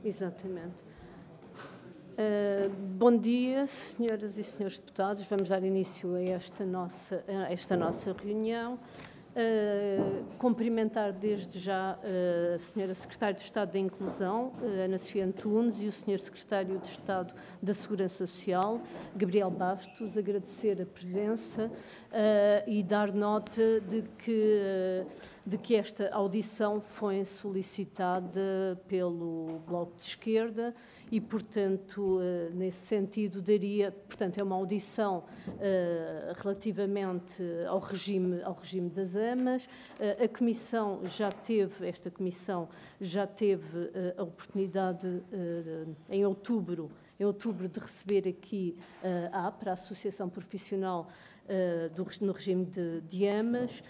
Exatamente. Bom dia, senhoras e senhores deputados. Vamos dar início a esta nossa reunião. Cumprimentar desde já a senhora Secretária de Estado da Inclusão, Ana Sofia Antunes, e o senhor Secretário de Estado da Segurança Social, Gabriel Bastos, agradecer a presença e dar nota de que esta audição foi solicitada pelo Bloco de Esquerda e, portanto, nesse sentido, portanto, é uma audição relativamente ao regime das AMAs. Esta comissão já teve a oportunidade, em outubro de receber aqui a APRA, a Associação Profissional no regime de AMAs,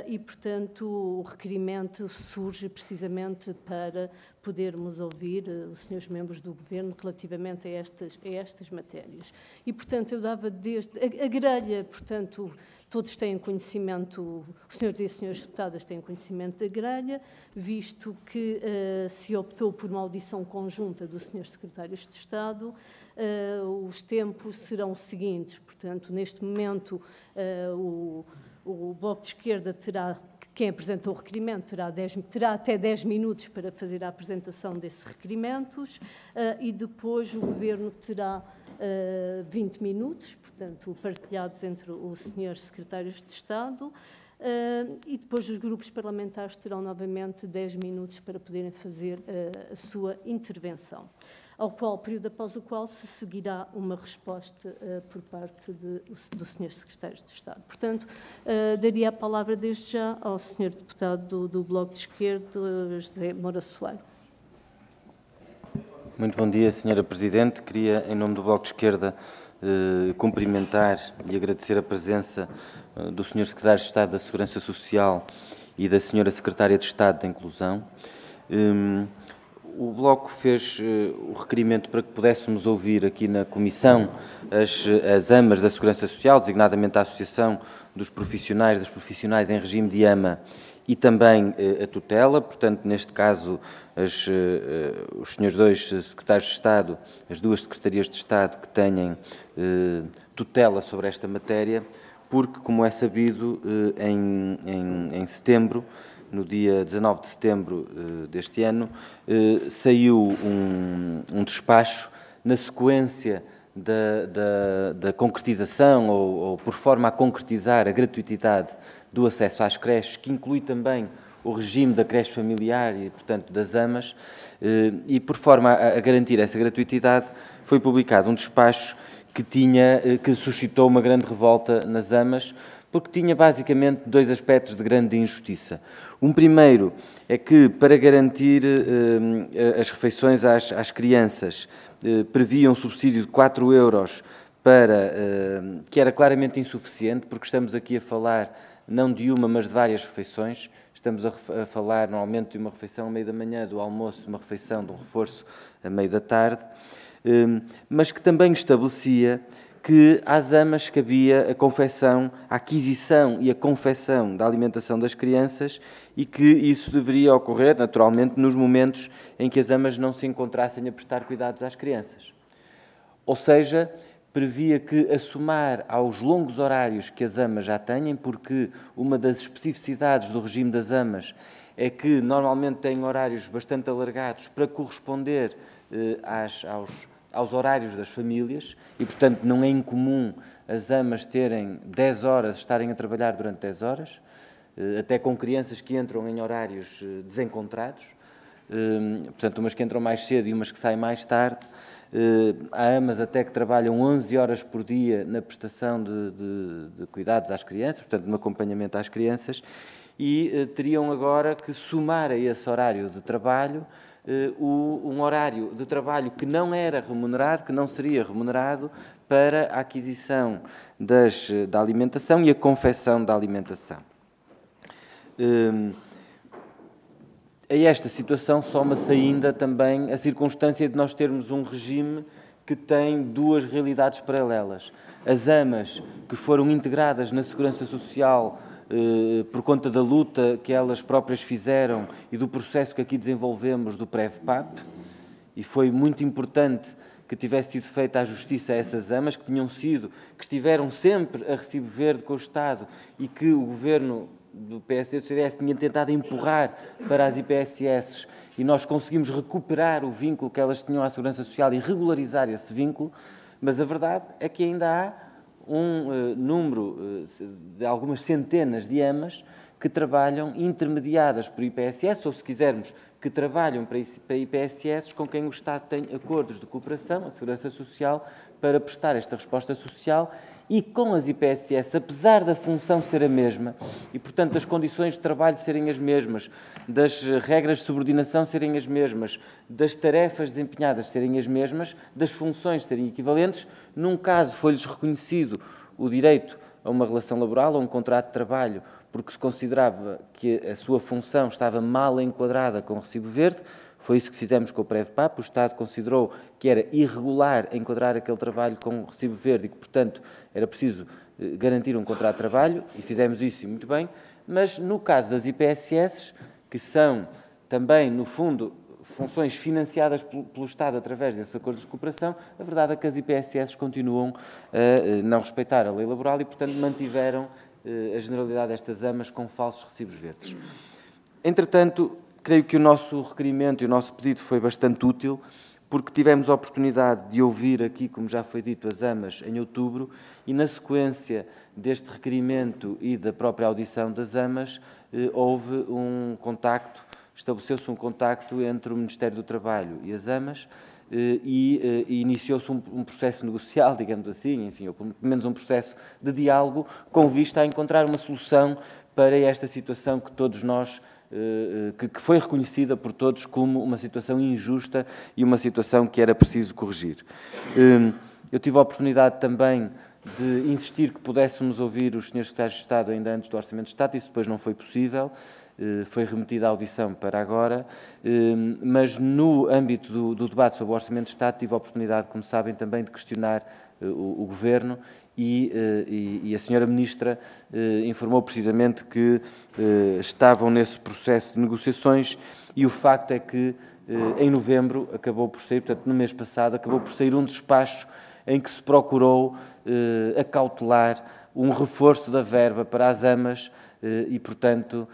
e, portanto, o requerimento surge precisamente para podermos ouvir os senhores membros do Governo relativamente a estas matérias. E, portanto, eu dava desde a grelha, portanto, todos têm conhecimento, os senhores e as senhoras deputadas têm conhecimento da grelha, visto que se optou por uma audição conjunta dos senhores secretários de Estado. Os tempos serão os seguintes, portanto, neste momento o Bloco de Esquerda quem apresentou o requerimento terá até 10 minutos para fazer a apresentação desses requerimentos e depois o Governo terá 20 minutos, portanto, partilhados entre os senhores secretários de Estado, e depois os grupos parlamentares terão novamente 10 minutos para poderem fazer a sua intervenção, período após o qual se seguirá uma resposta por parte dos senhores secretários de Estado. Portanto, daria a palavra desde já ao senhor deputado do Bloco de Esquerda, José Moura Soares. Muito bom dia, senhora Presidente. Queria, em nome do Bloco de Esquerda, cumprimentar e agradecer a presença do senhor Secretário de Estado da Segurança Social e da senhora Secretária de Estado da Inclusão. O Bloco fez o requerimento para que pudéssemos ouvir aqui na Comissão as AMAs da Segurança Social, designadamente a Associação dos Profissionais, das Profissionais em regime de AMA e também a tutela. Portanto, neste caso, os senhores dois secretários de Estado, as duas secretarias de Estado que têm tutela sobre esta matéria, porque, como é sabido, em setembro, no dia 19 de setembro deste ano, saiu um despacho na sequência da concretização ou por forma a concretizar a gratuitidade do acesso às creches, que inclui também o regime da creche familiar e, portanto, das AMAs, e por forma a garantir essa gratuitidade, foi publicado um despacho que suscitou uma grande revolta nas AMAs, porque tinha basicamente dois aspectos de grande injustiça. Um primeiro é que, para garantir as refeições às crianças, previa um subsídio de 4 euros que era claramente insuficiente, porque estamos aqui a falar não de uma, mas de várias refeições. Estamos a falar normalmente de uma refeição a meio da manhã, do almoço, de uma refeição, de um reforço a meio da tarde, mas que também estabelecia que às AMAs cabia a aquisição e a confecção da alimentação das crianças e que isso deveria ocorrer, naturalmente, nos momentos em que as AMAs não se encontrassem a prestar cuidados às crianças. Ou seja, previa que, a somar aos longos horários que as AMAs já têm, porque uma das especificidades do regime das AMAs é que normalmente têm horários bastante alargados para corresponder aos horários das famílias e, portanto, não é incomum as AMAs terem 10 horas, estarem a trabalhar durante 10 horas, até com crianças que entram em horários desencontrados, portanto, umas que entram mais cedo e umas que saem mais tarde. Há AMAs até que trabalham 11 horas por dia na prestação de cuidados às crianças, portanto, no acompanhamento às crianças, e teriam agora que somar a esse horário de trabalho um horário de trabalho que não era remunerado, que não seria remunerado, para a aquisição da alimentação e a confecção da alimentação. A esta situação soma-se ainda também a circunstância de nós termos um regime que tem duas realidades paralelas. As AMAs que foram integradas na Segurança Social por conta da luta que elas próprias fizeram e do processo que aqui desenvolvemos do PREV-PAP, e foi muito importante que tivesse sido feita a justiça a essas AMAs, que estiveram sempre a recibo verde com o Estado e que o Governo do PSD e do CDS tinha tentado empurrar para as IPSS, e nós conseguimos recuperar o vínculo que elas tinham à Segurança Social e regularizar esse vínculo, mas a verdade é que ainda há um número de algumas centenas de AMAs que trabalham intermediadas por IPSS, ou se quisermos, que trabalham para IPSS com quem o Estado tem acordos de cooperação, a Segurança Social, para prestar esta resposta social, e com as IPSS, apesar da função ser a mesma, e portanto das condições de trabalho serem as mesmas, das regras de subordinação serem as mesmas, das tarefas desempenhadas serem as mesmas, das funções serem equivalentes, num caso foi-lhes reconhecido o direito a uma relação laboral, a um contrato de trabalho, porque se considerava que a sua função estava mal enquadrada com o recibo verde. Foi isso que fizemos com o PREV-PAP. O Estado considerou que era irregular enquadrar aquele trabalho com o recibo verde e que, portanto, era preciso garantir um contrato de trabalho, e fizemos isso muito bem. Mas, no caso das IPSS, que são também, no fundo, funções financiadas pelo Estado através desses acordos de cooperação, a verdade é que as IPSS continuam a não respeitar a lei laboral e, portanto, mantiveram a generalidade destas AMAs com falsos recibos verdes. Entretanto, creio que o nosso requerimento e o nosso pedido foi bastante útil, porque tivemos a oportunidade de ouvir aqui, como já foi dito, as AMAs em outubro, e na sequência deste requerimento e da própria audição das AMAs, houve um contacto, estabeleceu-se um contacto entre o Ministério do Trabalho e as AMAs, e iniciou-se um processo negocial, digamos assim, enfim, ou pelo menos um processo de diálogo, com vista a encontrar uma solução para esta situação que todos nós, que foi reconhecida por todos como uma situação injusta e uma situação que era preciso corrigir. Eu tive a oportunidade também de insistir que pudéssemos ouvir os senhores secretários de Estado ainda antes do Orçamento de Estado, isso depois não foi possível. Foi remetida a audição para agora, mas no âmbito do debate sobre o Orçamento de Estado tive a oportunidade, como sabem, também de questionar o Governo e a senhora Ministra informou precisamente que estavam nesse processo de negociações, e o facto é que em novembro acabou por sair, portanto no mês passado, acabou por sair um despacho em que se procurou acautelar um reforço da verba para as AMAs, e, portanto,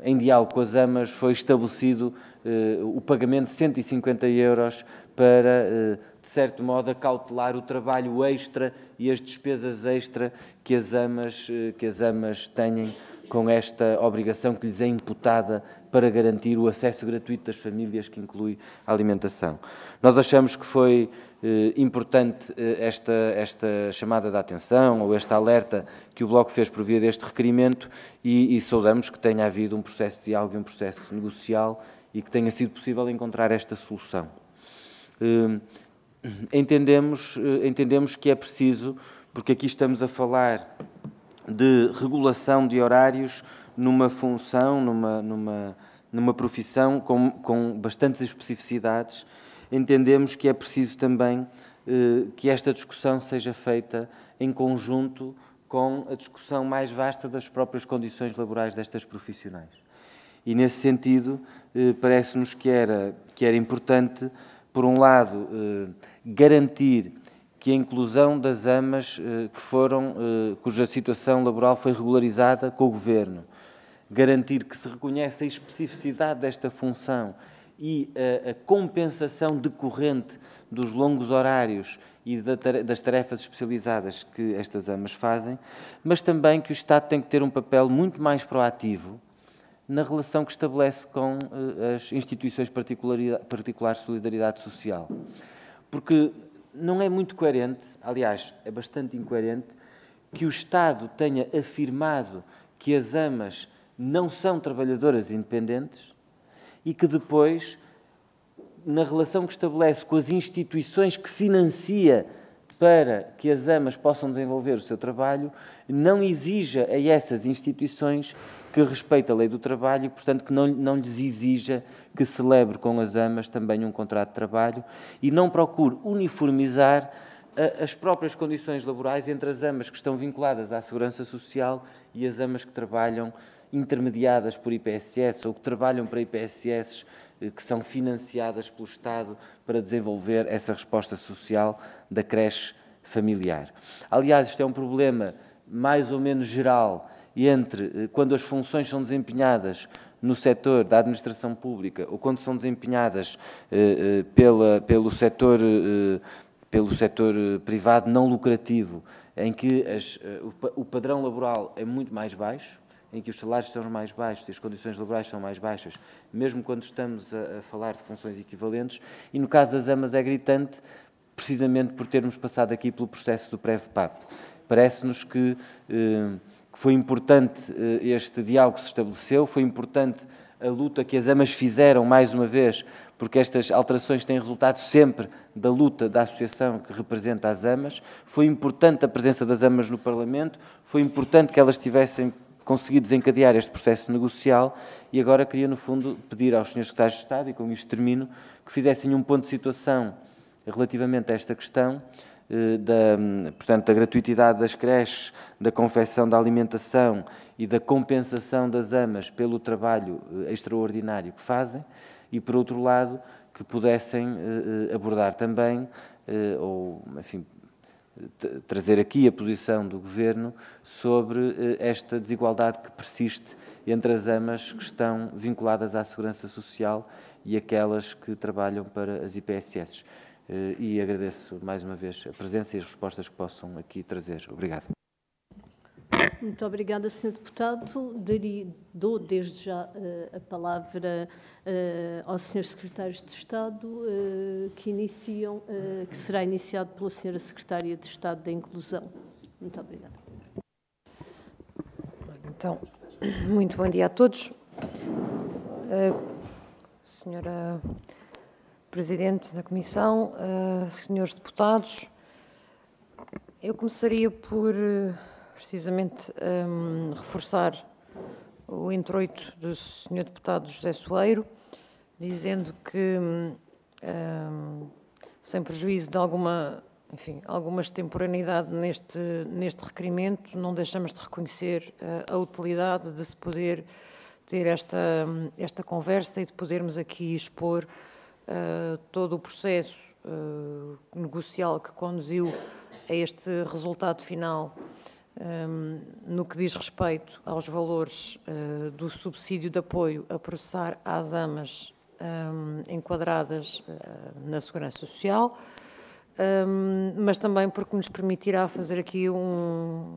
em diálogo com as AMAs foi estabelecido o pagamento de 150 € para, de certo modo, acautelar o trabalho extra e as despesas extra que as AMAs têm com esta obrigação que lhes é imputada para garantir o acesso gratuito das famílias, que inclui a alimentação. Nós achamos que foi importante esta chamada de atenção, ou este alerta que o Bloco fez por via deste requerimento, e saudamos que tenha havido um processo de diálogo e um processo negocial e que tenha sido possível encontrar esta solução. Entendemos que é preciso, porque aqui estamos a falar de regulação de horários numa função, numa profissão com bastantes especificidades. Entendemos que é preciso também que esta discussão seja feita em conjunto com a discussão mais vasta das próprias condições laborais destas profissionais. E, nesse sentido, parece-nos que era importante, por um lado, garantir que a inclusão das AMAs cuja situação laboral foi regularizada com o Governo, garantir que se reconhece a especificidade desta função e a compensação decorrente dos longos horários e das tarefas especializadas que estas AMAs fazem, mas também que o Estado tem que ter um papel muito mais proativo na relação que estabelece com as instituições particulares de solidariedade social. Porque não é muito coerente, aliás, é bastante incoerente, que o Estado tenha afirmado que as AMAs não são trabalhadoras independentes e que depois, na relação que estabelece com as instituições que financia para que as AMAs possam desenvolver o seu trabalho, não exija a essas instituições que respeite a lei do trabalho e, portanto, que não lhes exija que celebre com as AMAs também um contrato de trabalho e não procure uniformizar as próprias condições laborais entre as AMAs que estão vinculadas à Segurança Social e as AMAs que trabalham intermediadas por IPSS ou que trabalham para IPSS que são financiadas pelo Estado para desenvolver essa resposta social da creche familiar. Aliás, isto é um problema mais ou menos geral entre quando as funções são desempenhadas no setor da administração pública ou quando são desempenhadas pelo setor privado não lucrativo, em que o padrão laboral é muito mais baixo, em que os salários são mais baixos e as condições laborais são mais baixas, mesmo quando estamos a falar de funções equivalentes, e no caso das AMAs é gritante, precisamente por termos passado aqui pelo processo do PREV-PAP. Parece-nos que foi importante este diálogo que se estabeleceu, foi importante a luta que as AMAs fizeram, mais uma vez, porque estas alterações têm resultado sempre da luta da associação que representa as AMAs, foi importante a presença das AMAs no Parlamento, foi importante que elas tivessem conseguido desencadear este processo negocial e agora queria, no fundo, pedir aos Srs. Secretários de Estado, e com isto termino, que fizessem um ponto de situação relativamente a esta questão, portanto, da gratuitidade das creches, da confecção da alimentação e da compensação das AMAs pelo trabalho extraordinário que fazem e, por outro lado, que pudessem abordar também, ou, enfim, trazer aqui a posição do Governo sobre esta desigualdade que persiste entre as AMAs que estão vinculadas à Segurança Social e aquelas que trabalham para as IPSS. E agradeço mais uma vez a presença e as respostas que possam aqui trazer. Obrigado. Muito obrigada, Sr. Deputado. Dou desde já a palavra aos Srs. Secretários de Estado que será iniciado pela Sra. Secretária de Estado da Inclusão. Muito obrigada. Então, muito bom dia a todos. Senhora Presidente da Comissão, senhores deputados, eu começaria por, precisamente, reforçar o introito do Sr. Deputado José Soeiro, dizendo que, sem prejuízo de alguma extemporaneidade neste requerimento, não deixamos de reconhecer a utilidade de se poder ter esta conversa e de podermos aqui expor todo o processo negocial que conduziu a este resultado final no que diz respeito aos valores do subsídio de apoio a processar às AMAs enquadradas na Segurança Social, mas também porque nos permitirá fazer aqui um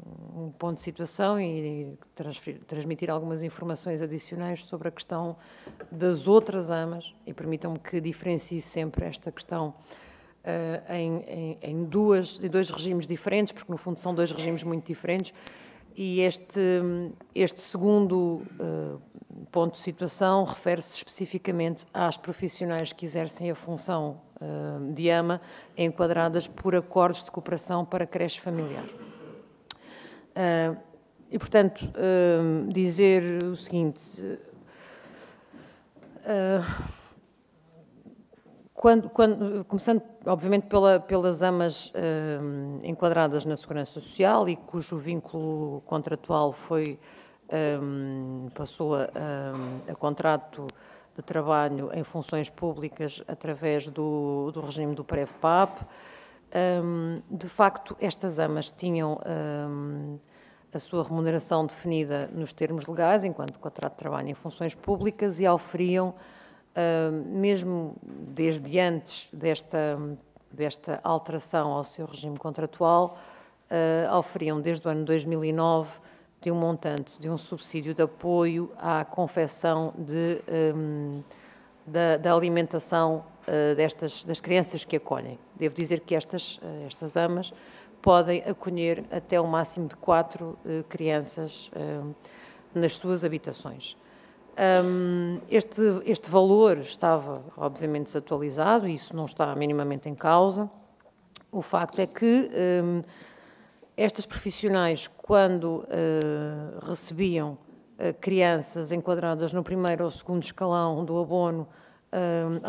ponto de situação e transmitir algumas informações adicionais sobre a questão das outras AMAs, e permitam-me que diferencie sempre esta questão em dois regimes diferentes, porque no fundo são dois regimes muito diferentes, e este segundo ponto de situação refere-se especificamente às profissionais que exercem a função de AMA enquadradas por acordos de cooperação para creche familiar. E, portanto, dizer o seguinte, começando, obviamente, pelas AMAs enquadradas na Segurança Social e cujo vínculo contratual passou a contrato de trabalho em funções públicas através do regime do PREV-PAP. De facto, estas AMAs tinham a sua remuneração definida nos termos legais, enquanto contrato de trabalho em funções públicas, e oferiam, mesmo desde antes desta alteração ao seu regime contratual, oferiam desde o ano 2009 de um montante de um subsídio de apoio à confecção da alimentação das crianças que acolhem. Devo dizer que estas AMAs podem acolher até um máximo de 4 crianças nas suas habitações. Este valor estava, obviamente, desatualizado, e isso não está minimamente em causa. O facto é que estas profissionais, quando recebiam crianças enquadradas no primeiro ou segundo escalão do abono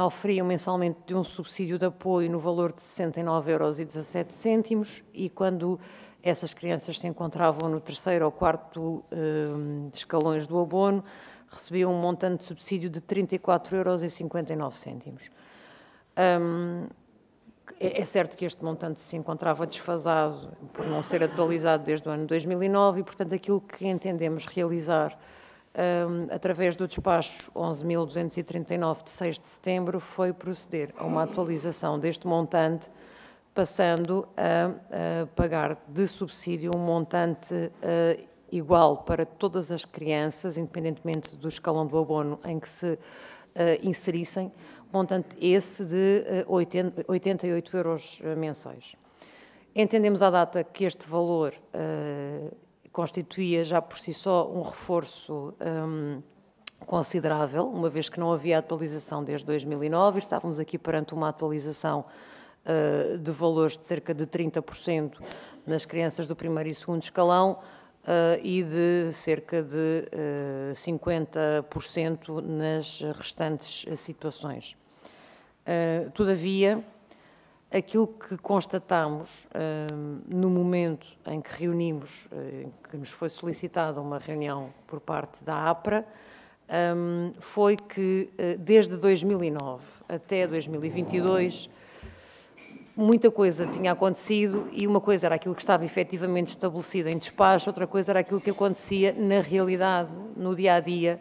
oferiam mensalmente de um subsídio de apoio no valor de 69,17 € e quando essas crianças se encontravam no terceiro ou quarto escalões do abono, recebiam um montante de subsídio de 34,59 €. É certo que este montante se encontrava desfasado por não ser atualizado desde o ano 2009 e, portanto, aquilo que entendemos realizar através do despacho 11.239 de 6 de setembro foi proceder a uma atualização deste montante, passando a pagar de subsídio um montante igual para todas as crianças, independentemente do escalão do abono em que se inserissem, montante esse de 88 € mensais. Entendemos à data que este valor constituía já por si só um reforço considerável, uma vez que não havia atualização desde 2009, estávamos aqui perante uma atualização de valores de cerca de 30% nas crianças do primeiro e segundo escalão e de cerca de 50% nas restantes situações. Todavia, aquilo que constatamos no momento em que reunimos, em que nos foi solicitada uma reunião por parte da APRA, foi que desde 2009 até 2022 muita coisa tinha acontecido e uma coisa era aquilo que estava efetivamente estabelecido em despacho, outra coisa era aquilo que acontecia na realidade, no dia-a-dia,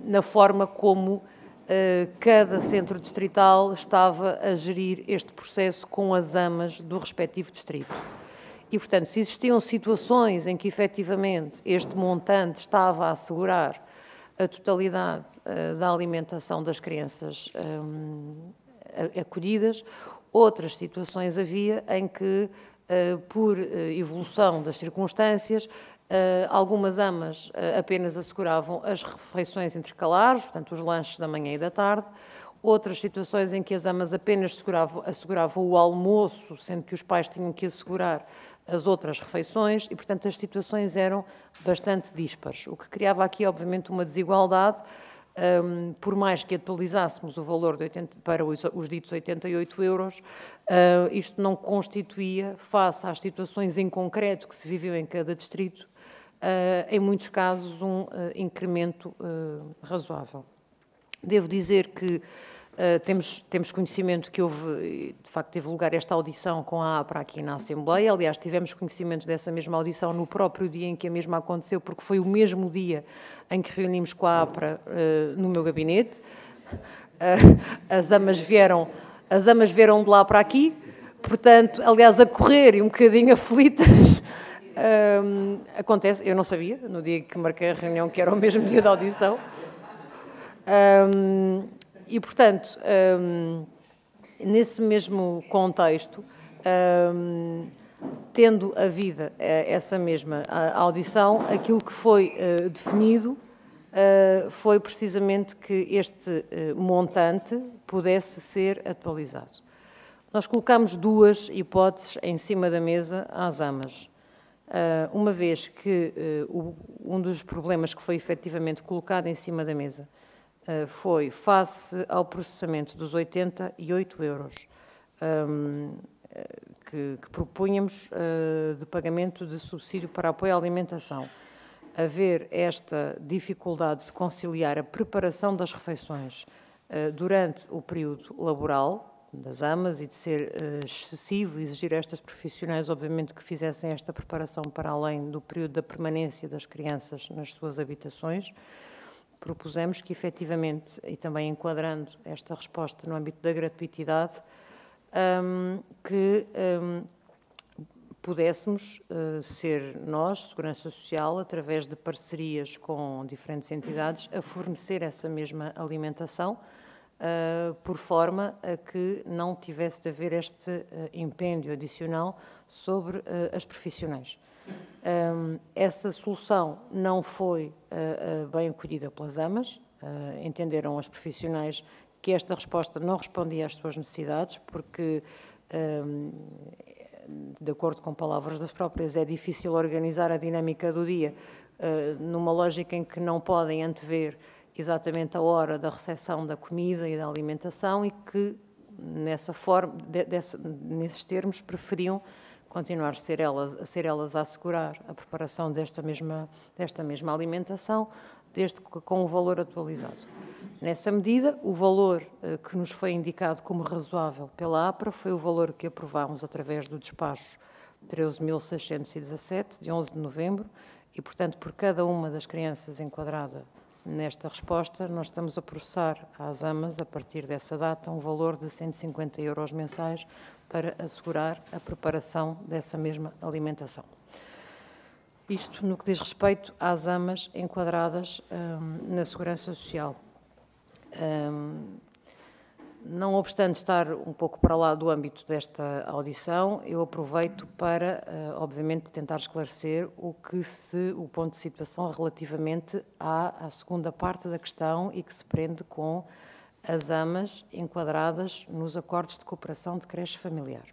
na forma como cada centro distrital estava a gerir este processo com as AMAs do respectivo distrito. E, portanto, se existiam situações em que, efetivamente, este montante estava a assegurar a totalidade da alimentação das crianças acolhidas, outras situações havia em que, por evolução das circunstâncias, algumas AMAs apenas asseguravam as refeições intercalares, portanto, os lanches da manhã e da tarde, outras situações em que as AMAs apenas asseguravam o almoço, sendo que os pais tinham que assegurar as outras refeições e, portanto, as situações eram bastante díspares, o que criava aqui, obviamente, uma desigualdade. Por mais que atualizássemos o valor de para os ditos 88 €, isto não constituía, face às situações em concreto que se viveu em cada distrito, em muitos casos, um incremento razoável. Devo dizer que temos conhecimento que houve, de facto, teve lugar esta audição com a APRA aqui na Assembleia. Aliás, tivemos conhecimento dessa mesma audição no próprio dia em que a mesma aconteceu, porque foi o mesmo dia em que reunimos com a APRA no meu gabinete. As AMAs vieram de lá para aqui, portanto, aliás, a correr e um bocadinho aflitas. Acontece, eu não sabia, no dia que marquei a reunião, que era o mesmo dia da audição. E, portanto, nesse mesmo contexto, tendo havido essa mesma audição, aquilo que foi definido foi precisamente que este montante pudesse ser atualizado. Nós colocamos duas hipóteses em cima da mesa às AMAs. Uma vez que um dos problemas que foi efetivamente colocado em cima da mesa foi face ao processamento dos 88 € que propunhamos de pagamento de subsídio para apoio à alimentação. Haver esta dificuldade de conciliar a preparação das refeições durante o período laboral das AMAs e de ser excessivo exigir a estas profissionais, obviamente, que fizessem esta preparação para além do período da permanência das crianças nas suas habitações, propusemos que, efetivamente, e também enquadrando esta resposta no âmbito da gratuitidade, que pudéssemos ser nós, Segurança Social, através de parcerias com diferentes entidades, a fornecer essa mesma alimentação, por forma a que não tivesse de haver este impêndio adicional sobre as profissionais. Essa solução não foi bem acolhida pelas AMAs, entenderam as profissionais que esta resposta não respondia às suas necessidades, porque, de acordo com palavras das próprias, é difícil organizar a dinâmica do dia numa lógica em que não podem antever exatamente a hora da recepção da comida e da alimentação e que, nesses termos, preferiam continuar a ser elas a assegurar a preparação desta mesma alimentação, desde que com o valor atualizado. Nessa medida, o valor que nos foi indicado como razoável pela APRA foi o valor que aprovámos através do despacho 13.617, de 11 de novembro, e, portanto, por cada uma das crianças enquadrada nesta resposta, nós estamos a processar às AMAs, a partir dessa data, um valor de 150 € mensais para assegurar a preparação dessa mesma alimentação. Isto no que diz respeito às AMAs enquadradas na Segurança Social. Não obstante estar um pouco para lá do âmbito desta audição, eu aproveito para, obviamente, tentar esclarecer o ponto de situação relativamente à segunda parte da questão e que se prende com as AMAs enquadradas nos acordos de cooperação de creche familiar.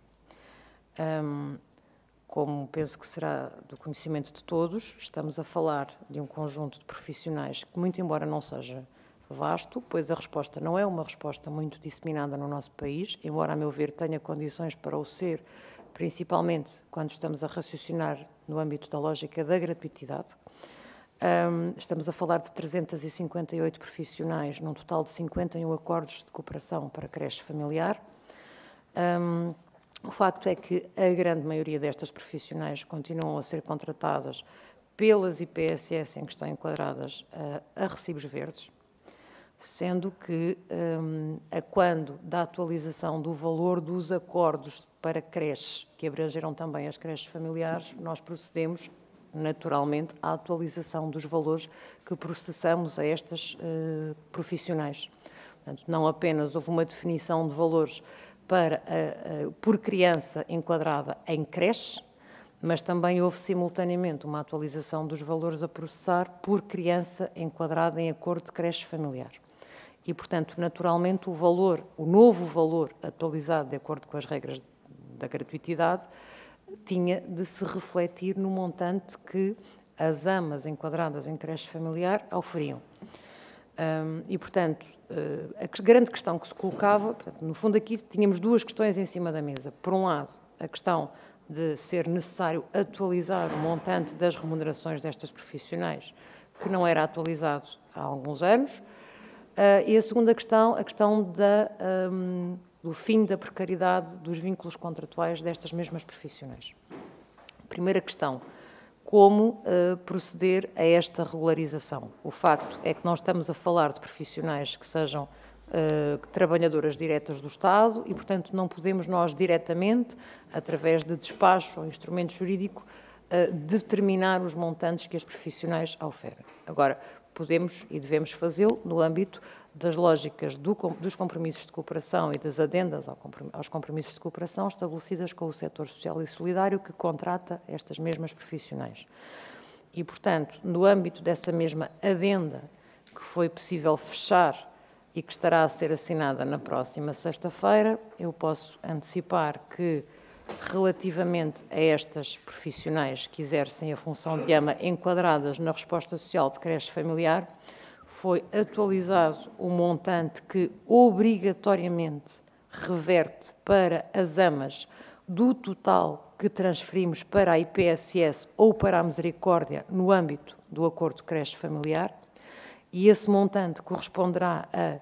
Como penso que será do conhecimento de todos, estamos a falar de um conjunto de profissionais que, muito embora não seja vasto, pois a resposta não é uma resposta muito disseminada no nosso país, embora, a meu ver, tenha condições para o ser, principalmente quando estamos a raciocinar no âmbito da lógica da gratuitidade. Estamos a falar de 358 profissionais, num total de 51 acordos de cooperação para creche familiar. O facto é que a grande maioria destas profissionais continuam a ser contratadas pelas IPSS em que estão enquadradas a recibos verdes, sendo que, a quando da atualização do valor dos acordos para creches, que abrangeram também as creches familiares, nós procedemos, naturalmente, à atualização dos valores que processamos a estas profissionais. Portanto, não apenas houve uma definição de valores por criança enquadrada em creche, mas também houve simultaneamente uma atualização dos valores a processar por criança enquadrada em acordo de creche familiar. E, portanto, naturalmente, o novo valor atualizado de acordo com as regras da gratuitidade tinha de se refletir no montante que as AMAs enquadradas em creche familiar oferiam. E, portanto, a grande questão que se colocava, portanto, no fundo aqui tínhamos duas questões em cima da mesa. Por um lado, a questão de ser necessário atualizar o montante das remunerações destas profissionais, que não era atualizado há alguns anos, e a segunda questão, a questão do fim da precariedade dos vínculos contratuais destas mesmas profissionais. Primeira questão, como proceder a esta regularização? O facto é que nós estamos a falar de profissionais que sejam trabalhadoras diretas do Estado e, portanto, não podemos nós diretamente, através de despacho ou instrumento jurídico, determinar os montantes que as profissionais oferem. Agora, podemos e devemos fazê-lo no âmbito das lógicas dos compromissos de cooperação e das adendas aos compromissos de cooperação estabelecidas com o setor social e solidário que contrata estas mesmas profissionais. E, portanto, no âmbito dessa mesma adenda que foi possível fechar e que estará a ser assinada na próxima sexta-feira, eu posso antecipar que, relativamente a estas profissionais que exercem a função de AMA enquadradas na resposta social de creche familiar, foi atualizado o montante que obrigatoriamente reverte para as AMAs do total que transferimos para a IPSS ou para a Misericórdia no âmbito do acordo de creche familiar, e esse montante corresponderá a,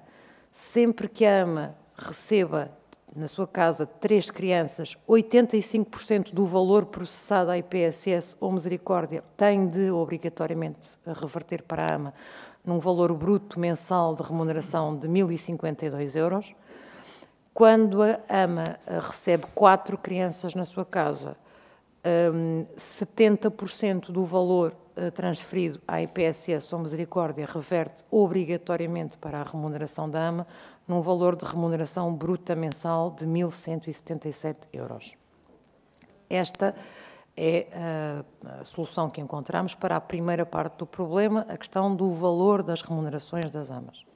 sempre que a AMA receba na sua casa 3 crianças, 85% do valor processado à IPSS ou Misericórdia tem de, obrigatoriamente, reverter para a AMA num valor bruto mensal de remuneração de 1.052 €. Quando a AMA recebe 4 crianças na sua casa, 70% do valor transferido à IPSS ou Misericórdia reverte obrigatoriamente para a remuneração da AMA, num valor de remuneração bruta mensal de 1.177 €. Esta é a solução que encontramos para a primeira parte do problema, a questão do valor das remunerações das AMAs.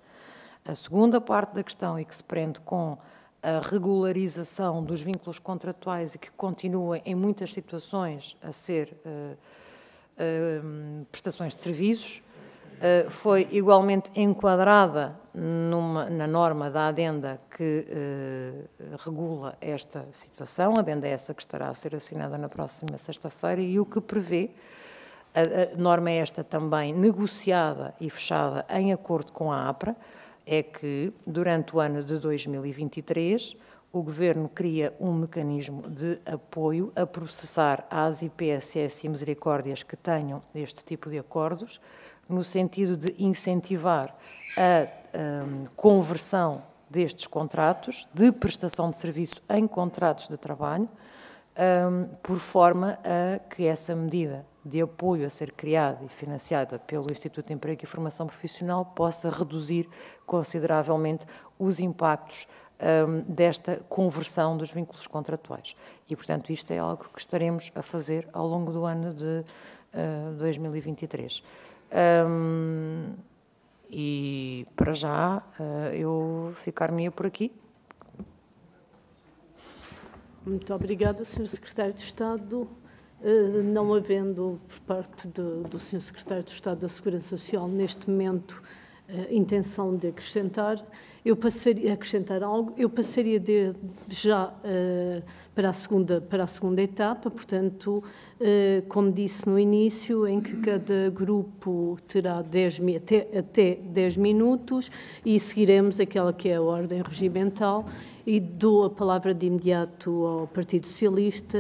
A segunda parte da questão, e que se prende com a regularização dos vínculos contratuais e que continua em muitas situações a ser prestações de serviços, foi igualmente enquadrada na norma da adenda que regula esta situação, adenda essa que estará a ser assinada na próxima sexta-feira, e o que prevê, a norma esta também negociada e fechada em acordo com a APRA, é que durante o ano de 2023 o Governo cria um mecanismo de apoio a processar às IPSS e misericórdias que tenham este tipo de acordos, no sentido de incentivar a conversão destes contratos de prestação de serviço em contratos de trabalho, por forma a que essa medida de apoio a ser criada e financiada pelo Instituto de Emprego e Formação Profissional possa reduzir consideravelmente os impactos desta conversão dos vínculos contratuais. E, portanto, isto é algo que estaremos a fazer ao longo do ano de 2023. E, para já, eu ficar-me por aqui. Muito obrigada, Sr. Secretário de Estado. Não havendo, por parte do Sr. Secretário de Estado da Segurança Social, neste momento, intenção de acrescentar, eu passaria já para a segunda etapa, portanto, como disse no início, em que cada grupo terá até 10 minutos e seguiremos aquela que é a ordem regimental, e dou a palavra de imediato ao Partido Socialista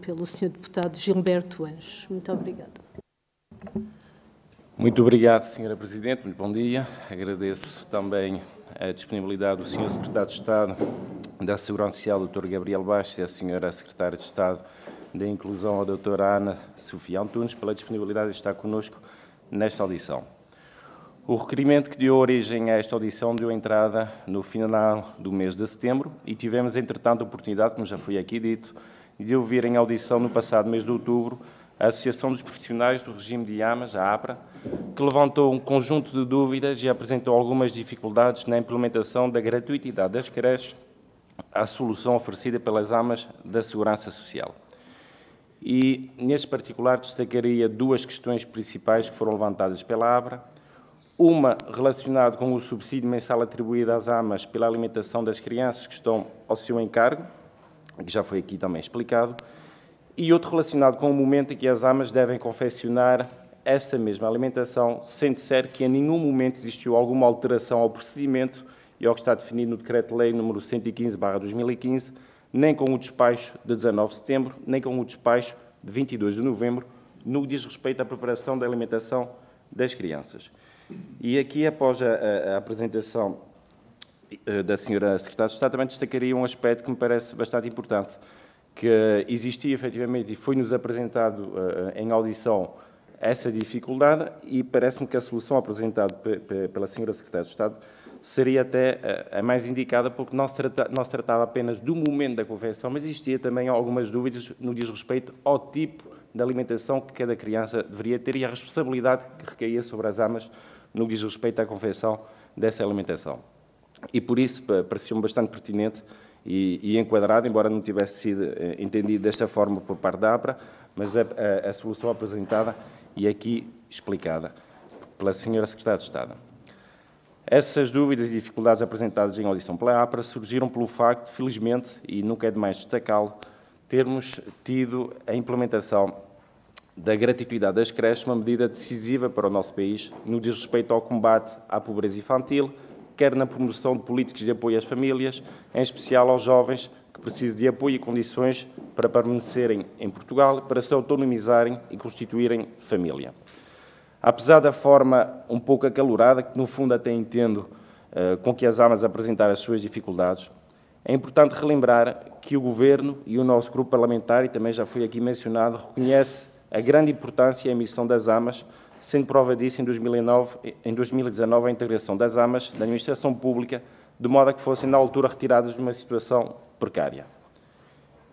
pelo Sr. Deputado Gilberto Anjos. Muito obrigada. Muito obrigado, Sra. Presidente. Muito bom dia. Agradeço também a disponibilidade do Sr. Secretário de Estado da Segurança Social, Dr. Gabriel Bastos, e a Sra. Secretária de Estado da Inclusão, a Dra. Ana Sofia Antunes, pela disponibilidade de estar connosco nesta audição. O requerimento que deu origem a esta audição deu entrada no final do mês de setembro e tivemos, entretanto, a oportunidade, como já foi aqui dito, de ouvir em audição no passado mês de outubro a Associação dos Profissionais do Regime de IAMAS, a APRA, que levantou um conjunto de dúvidas e apresentou algumas dificuldades na implementação da gratuitidade das creches à solução oferecida pelas AMAs da Segurança Social. E, neste particular, destacaria duas questões principais que foram levantadas pela APRA. Uma relacionada com o subsídio mensal atribuído às AMAs pela alimentação das crianças que estão ao seu encargo, que já foi aqui também explicado, e outro relacionado com o momento em que as AMAs devem confeccionar essa mesma alimentação, sendo certo que em nenhum momento existiu alguma alteração ao procedimento e ao que está definido no Decreto-Lei nº 115/2015, nem com o despacho de 19 de setembro, nem com o despacho de 22 de novembro, no que diz respeito à preparação da alimentação das crianças. E aqui, após a apresentação da Sra. Secretária de Estado, também destacaria um aspecto que me parece bastante importante, que existia efetivamente e foi-nos apresentado em audição essa dificuldade, e parece-me que a solução apresentada pela Sra. Secretária de Estado seria até a mais indicada, porque não se tratava apenas do momento da confecção, mas existia também algumas dúvidas no que diz respeito ao tipo de alimentação que cada criança deveria ter e a responsabilidade que recaía sobre as AMAs no que diz respeito à confecção dessa alimentação. E por isso pareceu-me bastante pertinente e enquadrado, embora não tivesse sido entendido desta forma por parte da APRA, mas a solução apresentada e aqui explicada pela Sra. Secretária de Estado. Essas dúvidas e dificuldades apresentadas em audição pela APRA surgiram pelo facto, felizmente, e nunca é demais destacá-lo, termos tido a implementação da gratuidade das creches, uma medida decisiva para o nosso país no que diz respeito ao combate à pobreza infantil, quer na promoção de políticas de apoio às famílias, em especial aos jovens que precisam de apoio e condições para permanecerem em Portugal, para se autonomizarem e constituírem família. Apesar da forma um pouco acalorada, que no fundo até entendo, com que as AMAs apresentaram as suas dificuldades, é importante relembrar que o Governo e o nosso grupo parlamentar, e também já foi aqui mencionado, reconhece a grande importância e a missão das AMAs, sendo prova disso em 2019 a integração das AMAs da administração pública, de modo a que fossem na altura retiradas de uma situação precária.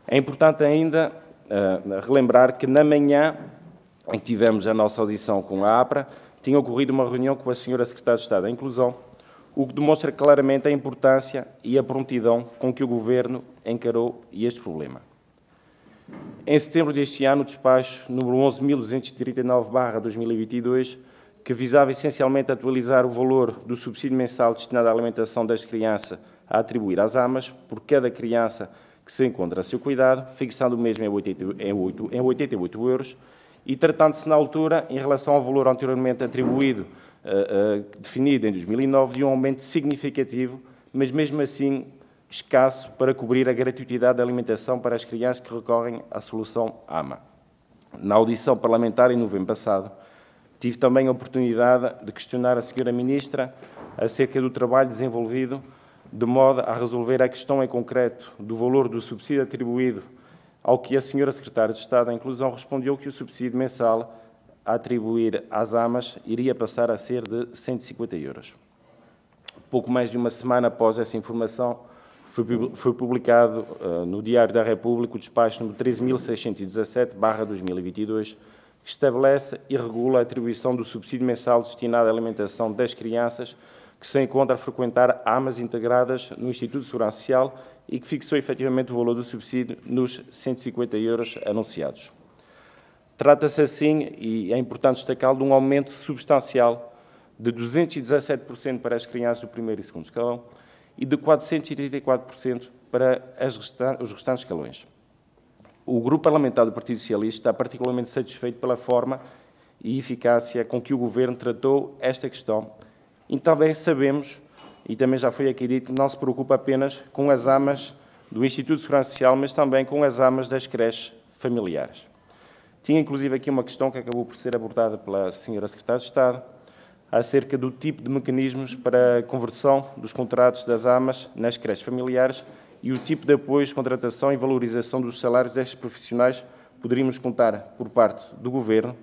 É importante ainda relembrar que na manhã em que tivemos a nossa audição com a APRA, tinha ocorrido uma reunião com a Sra. Secretária de Estado da Inclusão, o que demonstra claramente a importância e a prontidão com que o Governo encarou este problema. Em setembro deste ano, o despacho número 11.239/2022, que visava essencialmente atualizar o valor do subsídio mensal destinado à alimentação das crianças a atribuir às AMAs por cada criança que se encontra a seu cuidado, fixando o mesmo em 88 euros, e tratando-se na altura, em relação ao valor anteriormente atribuído, definido em 2009, de um aumento significativo, mas mesmo assim escasso para cobrir a gratuitidade da alimentação para as crianças que recorrem à solução AMA. Na audição parlamentar, em novembro passado, tive também a oportunidade de questionar a Sra. Ministra acerca do trabalho desenvolvido de modo a resolver a questão em concreto do valor do subsídio atribuído, ao que a Sra. Secretária de Estado da Inclusão respondeu que o subsídio mensal a atribuir às AMAs iria passar a ser de 150 euros. Pouco mais de uma semana após essa informação, foi publicado no Diário da República o despacho número 13.617/2022, que estabelece e regula a atribuição do subsídio mensal destinado à alimentação das crianças que se encontram a frequentar AMAs integradas no Instituto de Segurança Social e que fixou efetivamente o valor do subsídio nos 150 euros anunciados. Trata-se assim, e é importante destacá-lo, de um aumento substancial de 217% para as crianças do primeiro e segundo escalão e de 434% para os restantes escalões. O Grupo Parlamentar do Partido Socialista está particularmente satisfeito pela forma e eficácia com que o Governo tratou esta questão. E também sabemos, e também já foi aqui dito, que não se preocupa apenas com as AMAs do Instituto de Segurança Social, mas também com as AMAs das creches familiares. Tinha, inclusive, aqui uma questão que acabou por ser abordada pela Sra. Secretária de Estado, acerca do tipo de mecanismos para a conversão dos contratos das AMAs nas creches familiares e o tipo de apoio de contratação e valorização dos salários destes profissionais poderíamos contar por parte do Governo.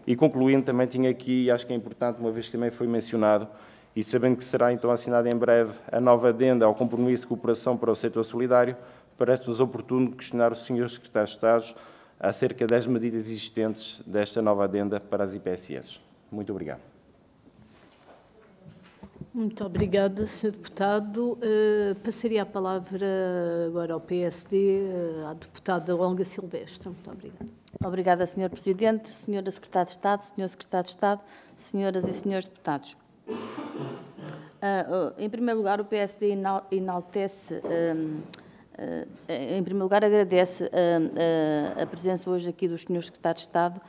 E concluindo, também tinha aqui, acho que é importante, uma vez que também foi mencionado, e sabendo que será então assinada em breve a nova adenda ao compromisso de cooperação para o setor solidário, parece-nos oportuno questionar os Sr. Secretários de Estado acerca das medidas existentes desta nova adenda para as IPSS. Muito obrigado. Muito obrigada, Sr. Deputado. Passaria a palavra agora ao PSD, à deputada Olga Silvestre. Muito obrigada. Obrigada, Sr. Presidente, Sra. Secretária de Estado, Sr. Secretário de Estado, senhoras e senhores deputados. Em primeiro lugar, o PSD enaltece, em primeiro lugar, agradece a presença hoje aqui dos senhores secretários de Estado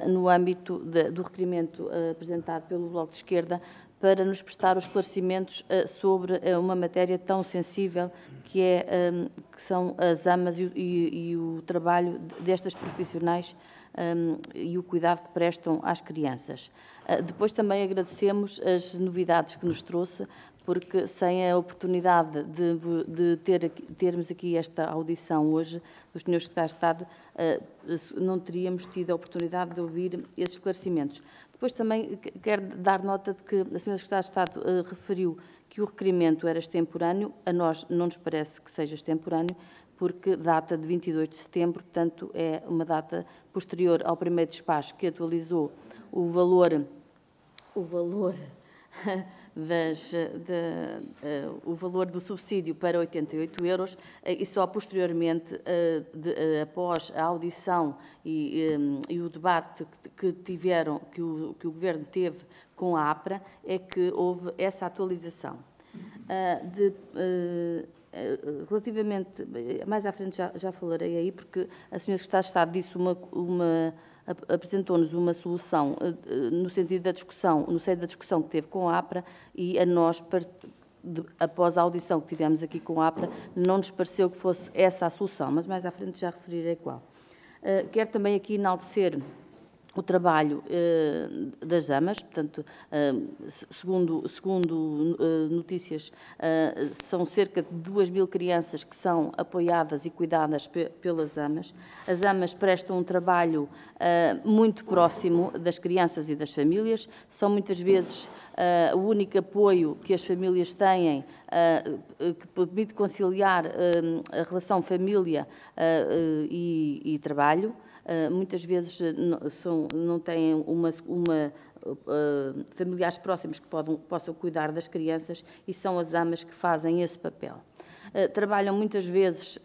no âmbito do requerimento apresentado pelo Bloco de Esquerda para nos prestar os esclarecimentos sobre uma matéria tão sensível que são as AMAs e o trabalho destas profissionais e o cuidado que prestam às crianças. Depois também agradecemos as novidades que nos trouxe, porque sem a oportunidade de termos aqui esta audição hoje dos senhores secretários de Estado, não teríamos tido a oportunidade de ouvir esses esclarecimentos. Depois também quero dar nota de que a Sra. Secretária de Estado referiu que o requerimento era extemporâneo. A nós não nos parece que seja extemporâneo, porque data de 22 de setembro, portanto, é uma data posterior ao primeiro despacho que atualizou o valor do subsídio para 88 euros e só posteriormente, após a audição e o debate que o Governo teve com a APRA, é que houve essa atualização. Relativamente, mais à frente já falarei aí, porque a Sra. Secretária de Estado disse apresentou-nos uma solução no sentido da discussão, no seio da discussão que teve com a APRA, e a nós, após a audição que tivemos aqui com a APRA, não nos pareceu que fosse essa a solução, mas mais à frente já referirei qual. Quero também aqui enaltecer o trabalho das AMAs, portanto, segundo notícias, são cerca de 2.000 crianças que são apoiadas e cuidadas pelas AMAs. As AMAs prestam um trabalho muito próximo das crianças e das famílias, são muitas vezes o único apoio que as famílias têm, que permite conciliar a relação família e trabalho. Muitas vezes não têm familiares próximos que possam cuidar das crianças, e são as AMAs que fazem esse papel. trabalham muitas vezes,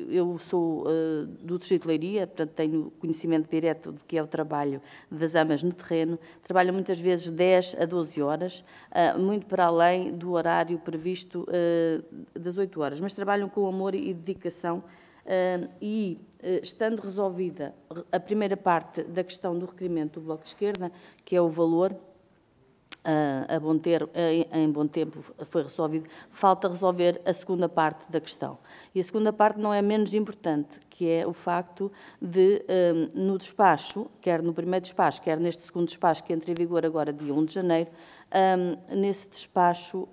eu sou do Distrito de Leiria, portanto tenho conhecimento direto do que é o trabalho das AMAs no terreno, trabalham muitas vezes 10 a 12 horas, muito para além do horário previsto das 8 horas, mas trabalham com amor e dedicação e, estando resolvida a primeira parte da questão do requerimento do Bloco de Esquerda, que é o valor, em bom tempo foi resolvido, falta resolver a segunda parte da questão. E a segunda parte não é menos importante, que é o facto de, no despacho, quer no primeiro despacho, quer neste segundo despacho, que entra em vigor agora dia 1 de janeiro, nesse despacho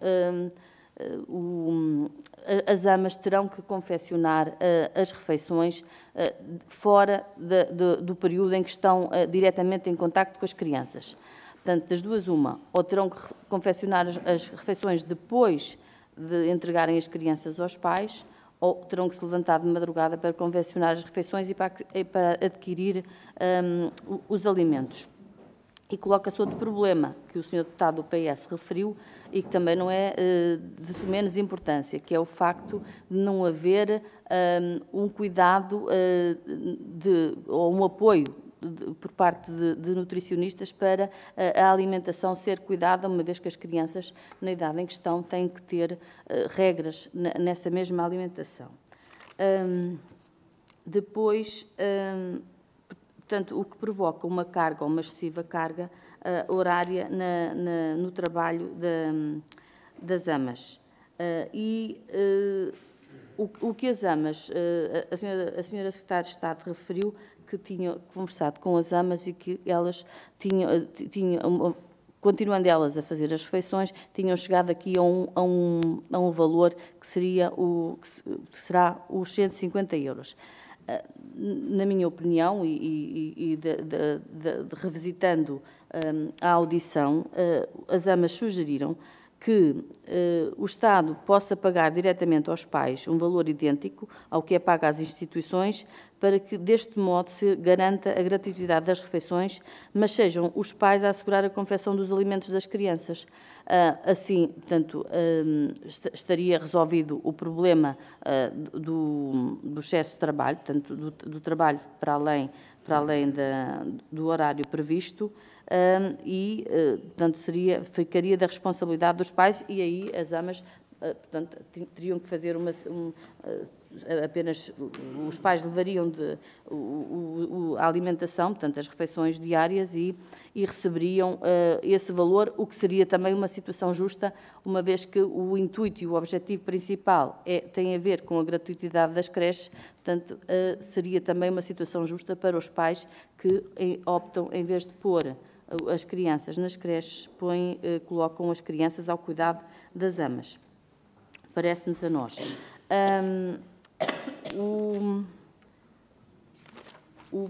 as AMAs terão que confeccionar as refeições fora do período em que estão diretamente em contacto com as crianças. Portanto, das duas, uma, ou terão que confeccionar as refeições depois de entregarem as crianças aos pais, ou terão que se levantar de madrugada para confeccionar as refeições e para adquirir os alimentos. E coloca-se outro problema que o Sr. Deputado do PS referiu e que também não é de menos importância, que é o facto de não haver um cuidado ou um apoio por parte de nutricionistas para a alimentação ser cuidada, uma vez que as crianças, na idade em questão, têm que ter regras nessa mesma alimentação. Depois, portanto, o que provoca uma carga ou uma excessiva carga horária no trabalho das AMAs. O que as AMAs, a senhora Secretária de Estado referiu que tinha conversado com as AMAs e que elas tinham, continuando elas a fazer as refeições, tinham chegado aqui a um valor que será os 150 euros. Na minha opinião, revisitando a audição, as AMAs sugeriram que o Estado possa pagar diretamente aos pais um valor idêntico ao que é pago às instituições, para que, deste modo, se garanta a gratuidade das refeições, mas sejam os pais a assegurar a confecção dos alimentos das crianças. Assim, portanto, estaria resolvido o problema do excesso de trabalho, portanto, do trabalho para além do horário previsto, portanto, ficaria da responsabilidade dos pais e aí as AMAs, portanto, teriam que fazer apenas os pais levariam a alimentação, portanto, as refeições diárias e receberiam esse valor, o que seria também uma situação justa, uma vez que o intuito e o objetivo principal tem a ver com a gratuidade das creches, portanto, seria também uma situação justa para os pais que optam, em vez de pôr as crianças nas creches, colocam as crianças ao cuidado das AMAs. Parece-nos a nós.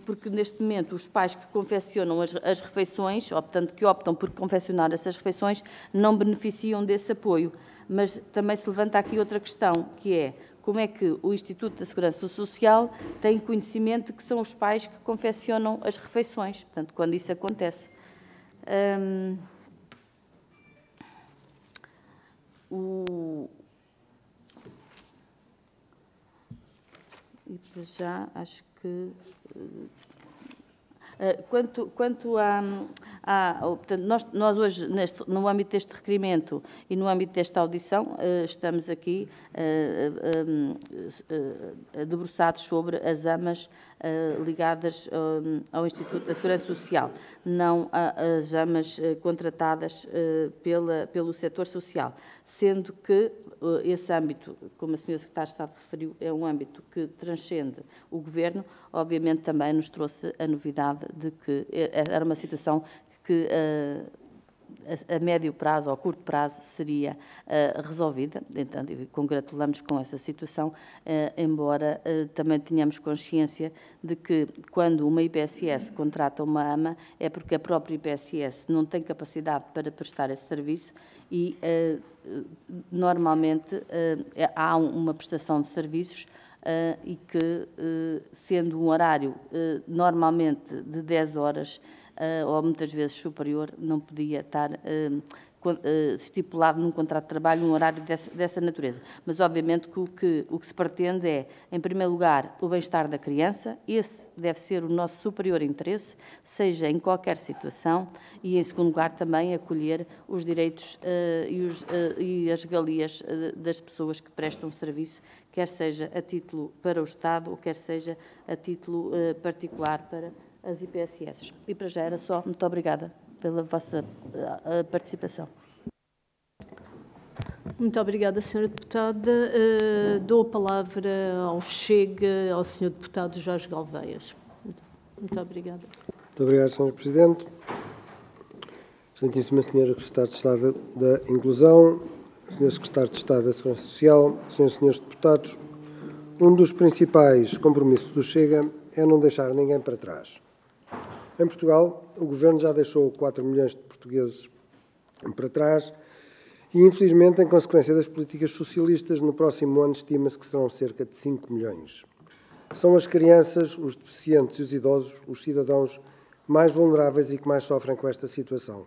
Porque neste momento os pais que confeccionam as refeições, portanto, que optam por confeccionar essas refeições, não beneficiam desse apoio. Mas também se levanta aqui outra questão, que é como é que o Instituto da Segurança Social tem conhecimento de que são os pais que confeccionam as refeições, portanto, quando isso acontece. E para já, acho que... Quanto portanto, nós hoje, no âmbito deste requerimento e no âmbito desta audição, estamos aqui debruçados sobre as AMAs ligadas ao Instituto da Segurança Social, não as AMAs contratadas pelo setor social, sendo que esse âmbito, como a senhora Secretária de Estado referiu, é um âmbito que transcende o Governo, obviamente também nos trouxe a novidade de que era uma situação que a médio prazo ou a curto prazo seria resolvida. Então, congratulamos com essa situação, embora também tenhamos consciência de que quando uma IPSS contrata uma AMA é porque a própria IPSS não tem capacidade para prestar esse serviço e normalmente há uma prestação de serviços e que, sendo um horário normalmente de 10 horas, ou muitas vezes superior, não podia estar estipulado num contrato de trabalho um horário dessa natureza. Mas, obviamente, que o que se pretende é, em primeiro lugar, o bem-estar da criança. Esse deve ser o nosso superior interesse, seja em qualquer situação, e, em segundo lugar, também acolher os direitos e as regalias das pessoas que prestam serviço, quer seja a título para o Estado ou quer seja a título particular para as IPSS. E para já era só. Muito obrigada pela vossa participação. Muito obrigada, Sra. Deputada. Dou a palavra ao Chega, ao Sr. Deputado Jorge Galveias. Muito obrigada. Muito obrigado, Sr. Presidente. Excelentíssima Sra. Secretária de Estado da Inclusão, Sr. Secretário de Estado da Segurança Social, Srs. e Srs. Deputados, um dos principais compromissos do Chega é não deixar ninguém para trás. Em Portugal, o Governo já deixou 4 milhões de portugueses para trás e, infelizmente, em consequência das políticas socialistas, no próximo ano estima-se que serão cerca de 5 milhões. São as crianças, os deficientes e os idosos, os cidadãos mais vulneráveis e que mais sofrem com esta situação.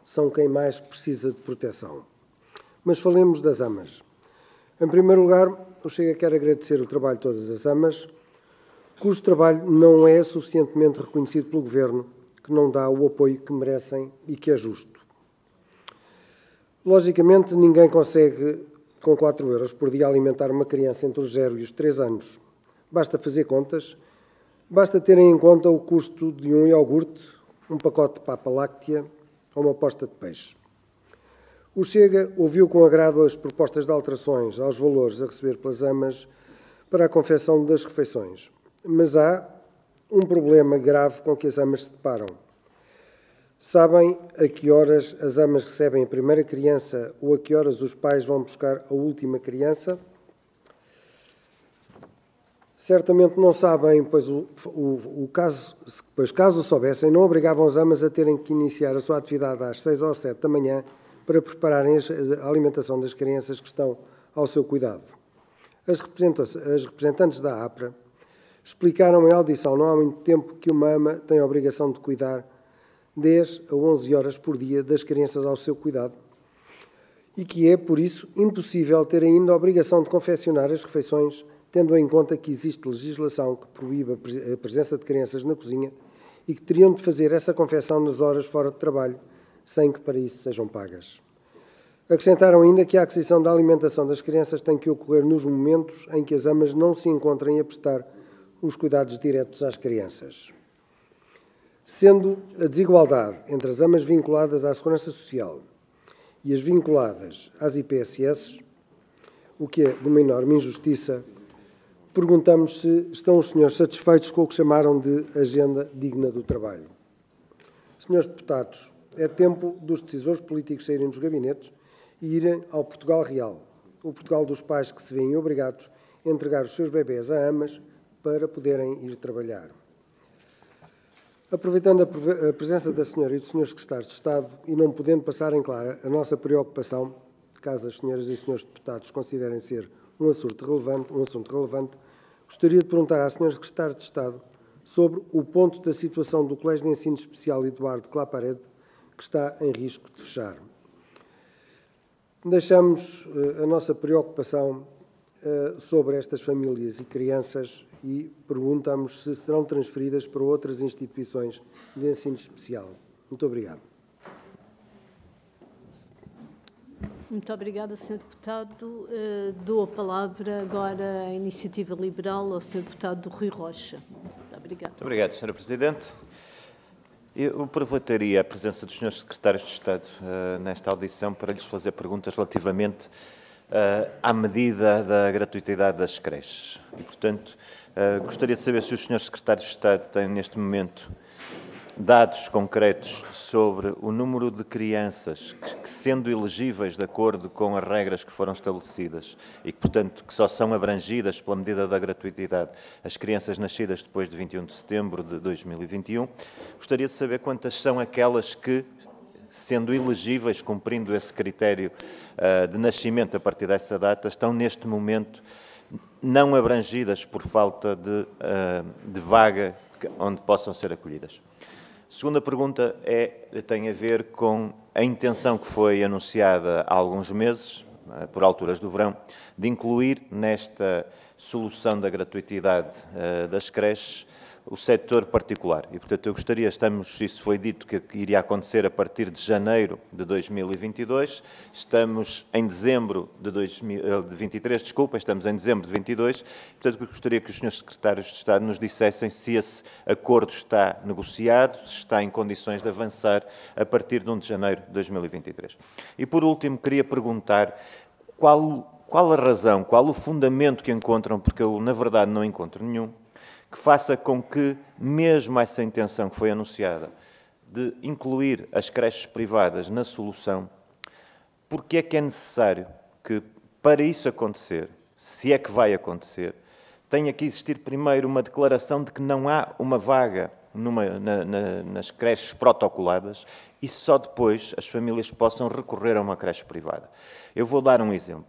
São quem mais precisa de proteção. Mas falemos das AMAs. Em primeiro lugar, o Chega quer agradecer o trabalho de todas as AMAs, cujo trabalho não é suficientemente reconhecido pelo Governo, que não dá o apoio que merecem e que é justo. Logicamente, ninguém consegue, com 4 euros por dia, alimentar uma criança entre os 0 e os 3 anos. Basta fazer contas, basta terem em conta o custo de um iogurte, um pacote de papa láctea ou uma posta de peixe. O Chega ouviu com agrado as propostas de alterações aos valores a receber pelas AMAs para a confecção das refeições. Mas há um problema grave com que as AMAs se deparam. Sabem a que horas as AMAs recebem a primeira criança ou a que horas os pais vão buscar a última criança? Certamente não sabem, pois caso soubessem, não obrigavam as AMAs a terem que iniciar a sua atividade às 6 ou 7 da manhã para prepararem a alimentação das crianças que estão ao seu cuidado. As representantes da APRA explicaram em audição não há muito tempo que uma AMA tem a obrigação de cuidar 10 a 11 horas por dia das crianças ao seu cuidado e que é, por isso, impossível ter ainda a obrigação de confeccionar as refeições, tendo em conta que existe legislação que proíbe a presença de crianças na cozinha e que teriam de fazer essa confecção nas horas fora de trabalho, sem que para isso sejam pagas. Acrescentaram ainda que a aquisição da alimentação das crianças tem que ocorrer nos momentos em que as AMAs não se encontrem a prestar os cuidados diretos às crianças. Sendo a desigualdade entre as AMAs vinculadas à Segurança Social e as vinculadas às IPSS, o que é de uma enorme injustiça, perguntamos se estão os senhores satisfeitos com o que chamaram de agenda digna do trabalho. Senhores deputados, é tempo dos decisores políticos saírem dos gabinetes e irem ao Portugal real, o Portugal dos pais que se veem obrigados a entregar os seus bebés a AMAs para poderem ir trabalhar. Aproveitando a presença da senhora e do senhor secretário de Estado e não podendo passar em claro a nossa preocupação, caso as senhoras e senhores deputados considerem ser um assunto relevante, gostaria de perguntar à senhora secretária de Estado sobre o ponto da situação do Colégio de Ensino Especial Eduardo Claparede, que está em risco de fechar. Deixamos a nossa preocupação sobre estas famílias e crianças e perguntamos se serão transferidas para outras instituições de ensino especial. Muito obrigado. Muito obrigada, Sr. Deputado. Dou a palavra agora à Iniciativa Liberal ao Sr. Deputado Rui Rocha. Obrigada. Muito obrigado, Sra. Presidente. Eu aproveitaria a presença dos senhores secretários de Estado nesta audição para lhes fazer perguntas relativamente à medida da gratuitidade das creches. E, portanto, gostaria de saber se os senhores secretários de Estado têm, neste momento, dados concretos sobre o número de crianças que, sendo elegíveis de acordo com as regras que foram estabelecidas e que, portanto, que só são abrangidas pela medida da gratuitidade, as crianças nascidas depois de 21 de setembro de 2021, gostaria de saber quantas são aquelas que, sendo elegíveis, cumprindo esse critério de nascimento a partir dessa data, estão neste momento não abrangidas por falta de vaga onde possam ser acolhidas. Segunda pergunta tem a ver com a intenção que foi anunciada há alguns meses, por alturas do verão, de incluir nesta solução da gratuitidade das creches o setor particular. E, portanto, eu gostaria, isso foi dito que iria acontecer a partir de janeiro de 2022, estamos em dezembro de 2023, desculpa, estamos em dezembro de 22, portanto, eu gostaria que os senhores secretários de Estado nos dissessem se esse acordo está negociado, se está em condições de avançar a partir de 1 de janeiro de 2023. E, por último, queria perguntar qual a razão, qual o fundamento que encontram, porque eu, na verdade, não encontro nenhum, que faça com que, mesmo essa intenção que foi anunciada de incluir as creches privadas na solução, porque é que é necessário que, para isso acontecer, se é que vai acontecer, tenha que existir primeiro uma declaração de que não há uma vaga nas creches protocoladas e só depois as famílias possam recorrer a uma creche privada. Eu vou dar um exemplo.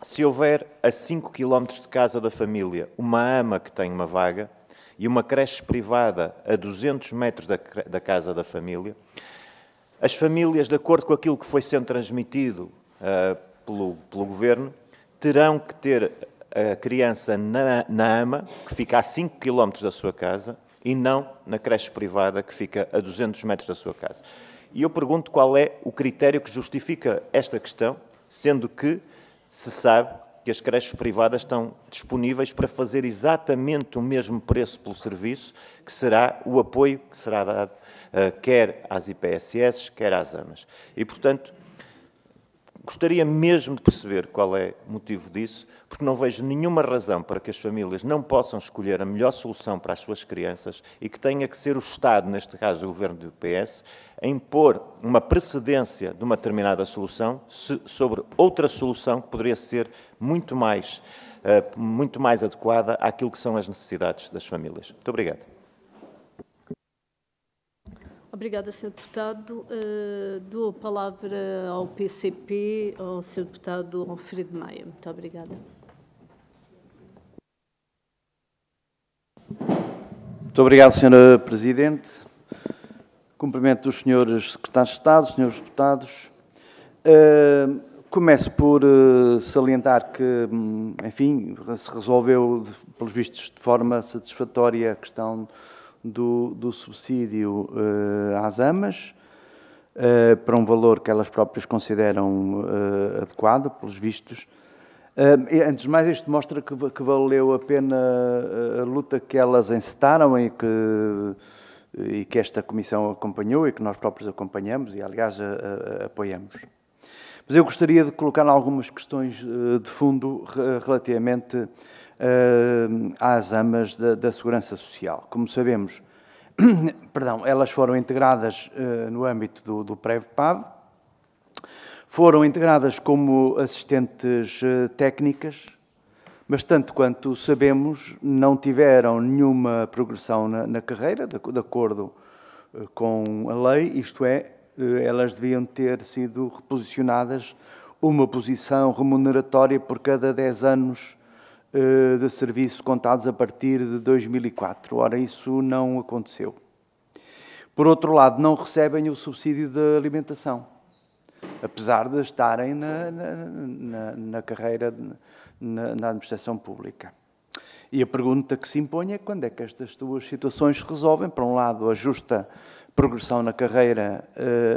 Se houver a 5 km de casa da família uma AMA que tem uma vaga e uma creche privada a 200 metros da casa da família, as famílias, de acordo com aquilo que foi sendo transmitido pelo Governo, terão que ter a criança na AMA, que fica a 5 km da sua casa, e não na creche privada, que fica a 200 metros da sua casa. E eu pergunto qual é o critério que justifica esta questão, sendo que se sabe que as creches privadas estão disponíveis para fazer exatamente o mesmo preço pelo serviço, que será o apoio que será dado quer às IPSS, quer às AMAs. E, portanto, gostaria mesmo de perceber qual é o motivo disso, porque não vejo nenhuma razão para que as famílias não possam escolher a melhor solução para as suas crianças e que tenha que ser o Estado, neste caso o Governo do PS, a impor uma precedência de uma determinada solução sobre outra solução que poderia ser muito mais adequada àquilo que são as necessidades das famílias. Muito obrigado. Obrigada, Sr. Deputado. Dou a palavra ao PCP, ao Sr. Deputado Alfredo Maia. Muito obrigada. Muito obrigado, Sra. Presidente. Cumprimento os senhores secretários de Estado, senhores deputados. Começo por salientar que, enfim, se resolveu, pelos vistos, de forma satisfatória a questão do subsídio às AMAs, para um valor que elas próprias consideram adequado, pelos vistos. Antes de mais, isto mostra que valeu a pena a luta que elas encetaram e que esta Comissão acompanhou e que nós próprios acompanhamos e, aliás, apoiamos. Mas eu gostaria de colocar algumas questões de fundo relativamente às AMAs da Segurança Social. Como sabemos, elas foram integradas no âmbito do PREV-PAV, foram integradas como assistentes técnicas, mas, tanto quanto sabemos, não tiveram nenhuma progressão na carreira, de acordo com a lei, isto é, elas deviam ter sido reposicionadas uma posição remuneratória por cada 10 anos de serviço contados a partir de 2004. Ora, isso não aconteceu. Por outro lado, não recebem o subsídio de alimentação, apesar de estarem na carreira na administração pública. E a pergunta que se impõe é quando é que estas duas situações se resolvem. Por um lado, a justa progressão na carreira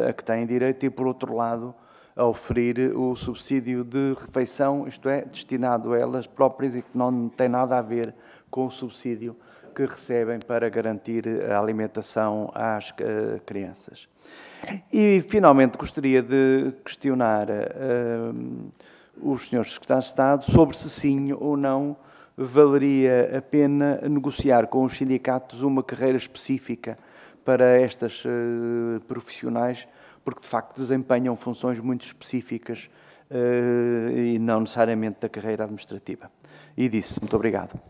a que têm direito e, por outro lado, a oferir o subsídio de refeição, isto é, destinado a elas próprias e que não tem nada a ver com o subsídio que recebem para garantir a alimentação às crianças. E, finalmente, gostaria de questionar os senhores secretários de Estado sobre se sim ou não valeria a pena negociar com os sindicatos uma carreira específica para estas profissionais, porque, de facto, desempenham funções muito específicas e não necessariamente da carreira administrativa. E disse, muito obrigado.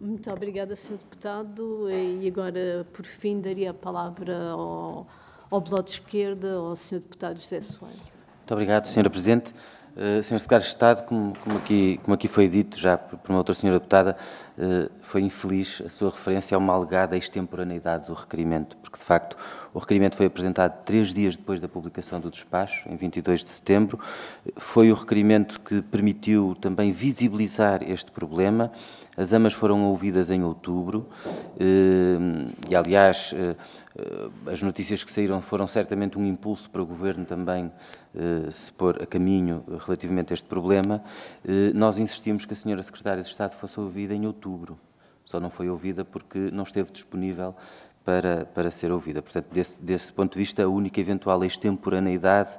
Muito obrigada, Sr. Deputado. E agora, por fim, daria a palavra ao Bloco de Esquerda, ao Sr. Deputado José Soares. Muito obrigado, Sra. Presidente. Sr. Secretário de Estado, como aqui foi dito já por uma outra senhora deputada, foi infeliz a sua referência a uma alegada extemporaneidade do requerimento, porque, de facto, o requerimento foi apresentado 3 dias depois da publicação do despacho, em 22 de setembro. Foi o requerimento que permitiu também visibilizar este problema. As AMAs foram ouvidas em outubro e, aliás, as notícias que saíram foram certamente um impulso para o Governo também se pôr a caminho relativamente a este problema. Nós insistimos que a senhora Secretária de Estado fosse ouvida em outubro. Só não foi ouvida porque não esteve disponível para ser ouvida. Portanto, desse ponto de vista, a única eventual extemporaneidade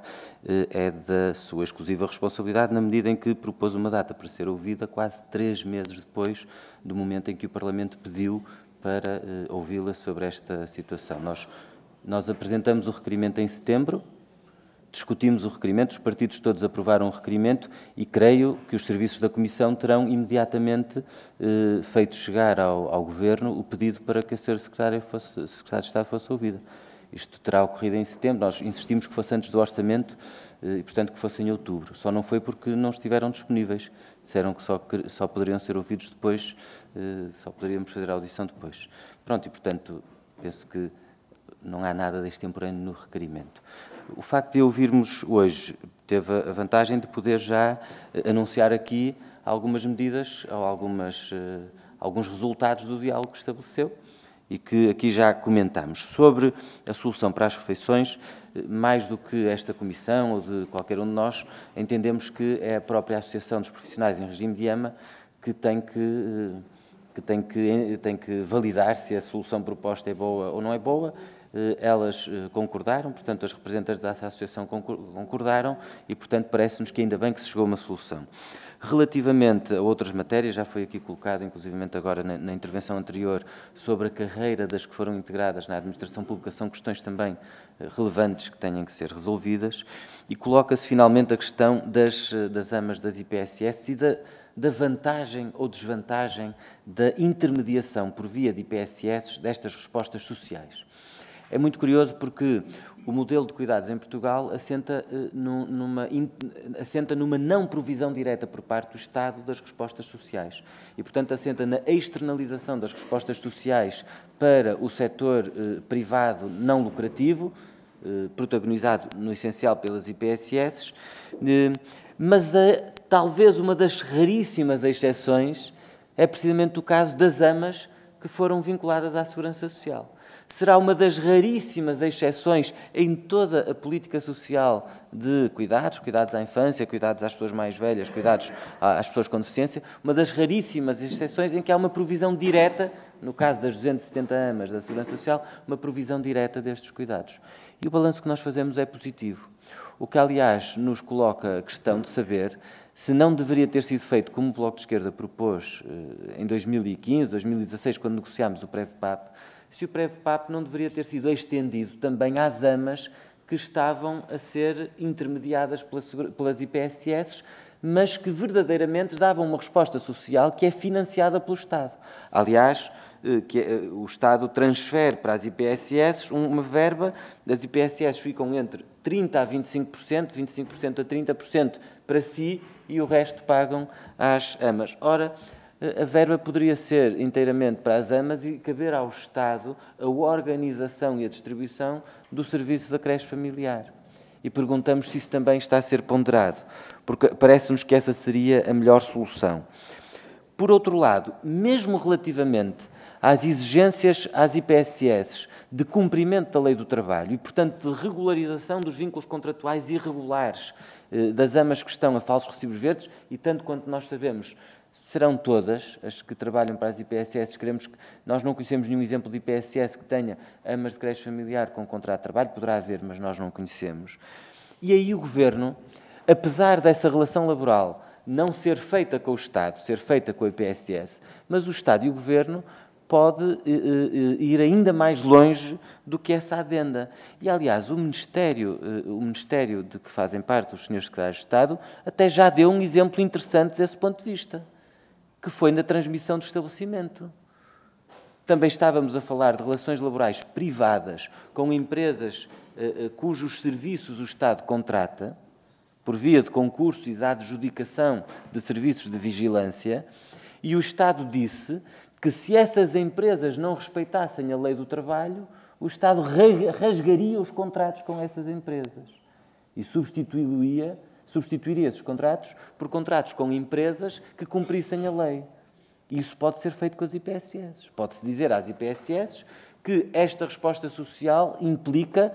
é da sua exclusiva responsabilidade, na medida em que propôs uma data para ser ouvida quase 3 meses depois do momento em que o Parlamento pediu para ouvi-la sobre esta situação. Nós apresentamos o requerimento em setembro, discutimos o requerimento, os partidos todos aprovaram o requerimento e creio que os serviços da Comissão terão imediatamente feito chegar ao Governo o pedido para que a Sra. Secretária de Estado fosse ouvida. Isto terá ocorrido em setembro, nós insistimos que fosse antes do orçamento e, portanto, que fosse em outubro. Só não foi porque não estiveram disponíveis. Disseram que só poderiam ser ouvidos depois, só poderíamos fazer a audição depois. Pronto, e, portanto, penso que não há nada de extemporâneo no requerimento. O facto de ouvirmos hoje teve a vantagem de poder já anunciar aqui algumas medidas ou alguns resultados do diálogo que estabeleceu e que aqui já comentamos. Sobre a solução para as refeições, mais do que esta Comissão ou de qualquer um de nós, entendemos que é a própria Associação dos Profissionais em Regime de AMA que tem que validar se a solução proposta é boa ou não é boa. Elas concordaram, portanto, as representantes da Associação concordaram e, portanto, parece-nos que ainda bem que se chegou a uma solução. Relativamente a outras matérias, já foi aqui colocado, inclusivamente agora na intervenção anterior, sobre a carreira das que foram integradas na administração pública, são questões também relevantes que têm que ser resolvidas, e coloca-se finalmente a questão das AMAs das IPSS e da vantagem ou desvantagem da intermediação por via de IPSS destas respostas sociais. É muito curioso porque o modelo de cuidados em Portugal assenta numa não provisão direta por parte do Estado das respostas sociais e, portanto, assenta na externalização das respostas sociais para o setor privado não lucrativo, protagonizado no essencial pelas IPSS, mas talvez uma das raríssimas exceções é precisamente o caso das AMAs que foram vinculadas à Segurança Social. Será uma das raríssimas exceções em toda a política social de cuidados à infância, cuidados às pessoas mais velhas, cuidados às pessoas com deficiência, uma das raríssimas exceções em que há uma provisão direta, no caso das 270 AMAs da Segurança Social, uma provisão direta destes cuidados. E o balanço que nós fazemos é positivo. O que, aliás, nos coloca a questão de saber se não deveria ter sido feito como o Bloco de Esquerda propôs em 2015, 2016, quando negociámos o PREV-PAP, se o PREV-PAP não deveria ter sido estendido também às AMAs que estavam a ser intermediadas pelas IPSS, mas que verdadeiramente davam uma resposta social que é financiada pelo Estado. Aliás, o Estado transfere para as IPSS uma verba, as IPSS ficam entre 30% a 25%, 25% a 30% para si e o resto pagam às AMAs. Ora, a verba poderia ser inteiramente para as AMAs e caber ao Estado a organização e a distribuição do serviço da creche familiar. E perguntamos se isso também está a ser ponderado, porque parece-nos que essa seria a melhor solução. Por outro lado, mesmo relativamente às exigências às IPSS de cumprimento da lei do trabalho e, portanto, de regularização dos vínculos contratuais irregulares das AMAs que estão a falsos recibos verdes, e tanto quanto nós sabemos, serão todas as que trabalham para as IPSS. Nós não conhecemos nenhum exemplo de IPSS que tenha AMAs de creche familiar com contrato de trabalho, poderá haver, mas nós não conhecemos. E aí o Governo, apesar dessa relação laboral não ser feita com o Estado, ser feita com a IPSS, mas o Estado e o Governo pode ir ainda mais longe do que essa adenda. E, aliás, o Ministério de que fazem parte os senhores secretários de Estado até já deu um exemplo interessante desse ponto de vista, que foi na transmissão do estabelecimento. Também estávamos a falar de relações laborais privadas com empresas cujos serviços o Estado contrata, por via de concursos e da adjudicação de serviços de vigilância, e o Estado disse que se essas empresas não respeitassem a lei do trabalho, o Estado rasgaria os contratos com essas empresas e substituiria esses contratos por contratos com empresas que cumprissem a lei. Isso pode ser feito com as IPSS. Pode-se dizer às IPSS que esta resposta social implica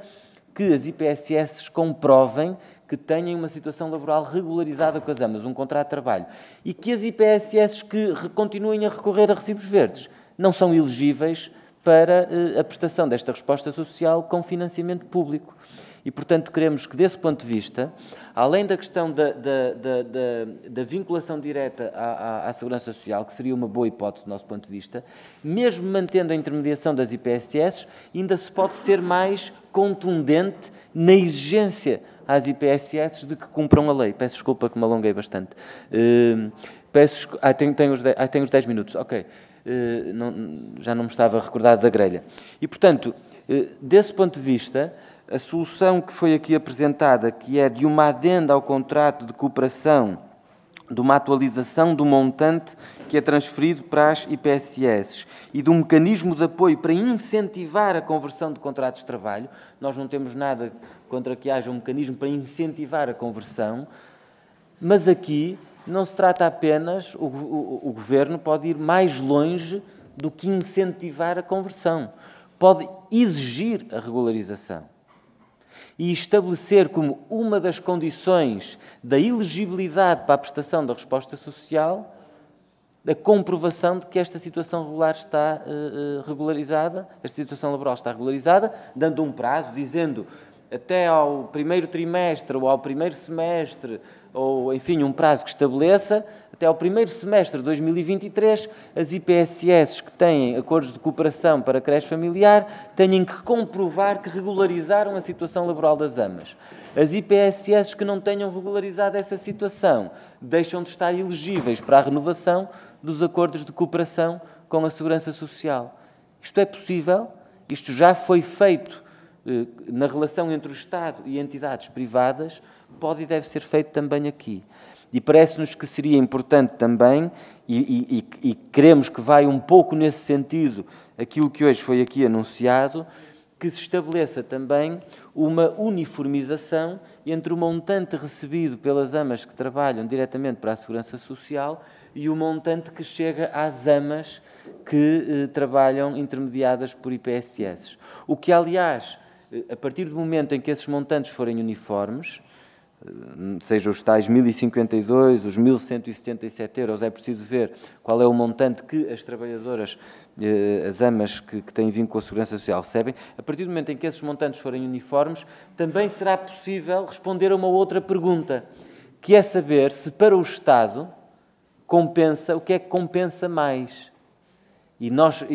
que as IPSS comprovem que tenham uma situação laboral regularizada com as AMAs, um contrato de trabalho, e que as IPSS que continuem a recorrer a recibos verdes não são elegíveis para a prestação desta resposta social com financiamento público. E, portanto, queremos que, desse ponto de vista, além da questão da vinculação direta à Segurança Social, que seria uma boa hipótese do nosso ponto de vista, mesmo mantendo a intermediação das IPSS, ainda se pode ser mais contundente na exigência às IPSS de que cumpram a lei. Peço desculpa que me alonguei bastante. Tenho os 10 minutos, ok. Já não me estava recordado da grelha. E, portanto, desse ponto de vista, a solução que foi aqui apresentada, que é de uma adenda ao contrato de cooperação, de uma atualização do montante que é transferido para as IPSS e de um mecanismo de apoio para incentivar a conversão de contratos de trabalho, nós não temos nada contra que haja um mecanismo para incentivar a conversão, mas aqui não se trata apenas, o Governo pode ir mais longe do que incentivar a conversão, pode exigir a regularização e estabelecer como uma das condições da elegibilidade para a prestação da resposta social a comprovação de que esta situação regular está regularizada, esta situação laboral está regularizada, dando um prazo, dizendo até ao primeiro trimestre ou ao primeiro semestre, ou, enfim, um prazo que estabeleça, até ao primeiro semestre de 2023, as IPSS que têm acordos de cooperação para creche familiar têm que comprovar que regularizaram a situação laboral das AMAs. As IPSS que não tenham regularizado essa situação deixam de estar elegíveis para a renovação dos acordos de cooperação com a Segurança Social. Isto é possível, isto já foi feito na relação entre o Estado e entidades privadas, pode e deve ser feito também aqui. E parece-nos que seria importante também, e queremos que vai um pouco nesse sentido aquilo que hoje foi aqui anunciado, que se estabeleça também uma uniformização entre o montante recebido pelas AMAs que trabalham diretamente para a Segurança Social e o montante que chega às AMAs que trabalham intermediadas por IPSS. O que, aliás, a partir do momento em que esses montantes forem uniformes, seja os tais 1.052, os 1.177 euros, é preciso ver qual é o montante que as trabalhadoras, as AMAs que têm vínculo com a Segurança Social recebem. A partir do momento em que esses montantes forem uniformes, também será possível responder a uma outra pergunta, que é saber se para o Estado compensa, o que é que compensa mais. E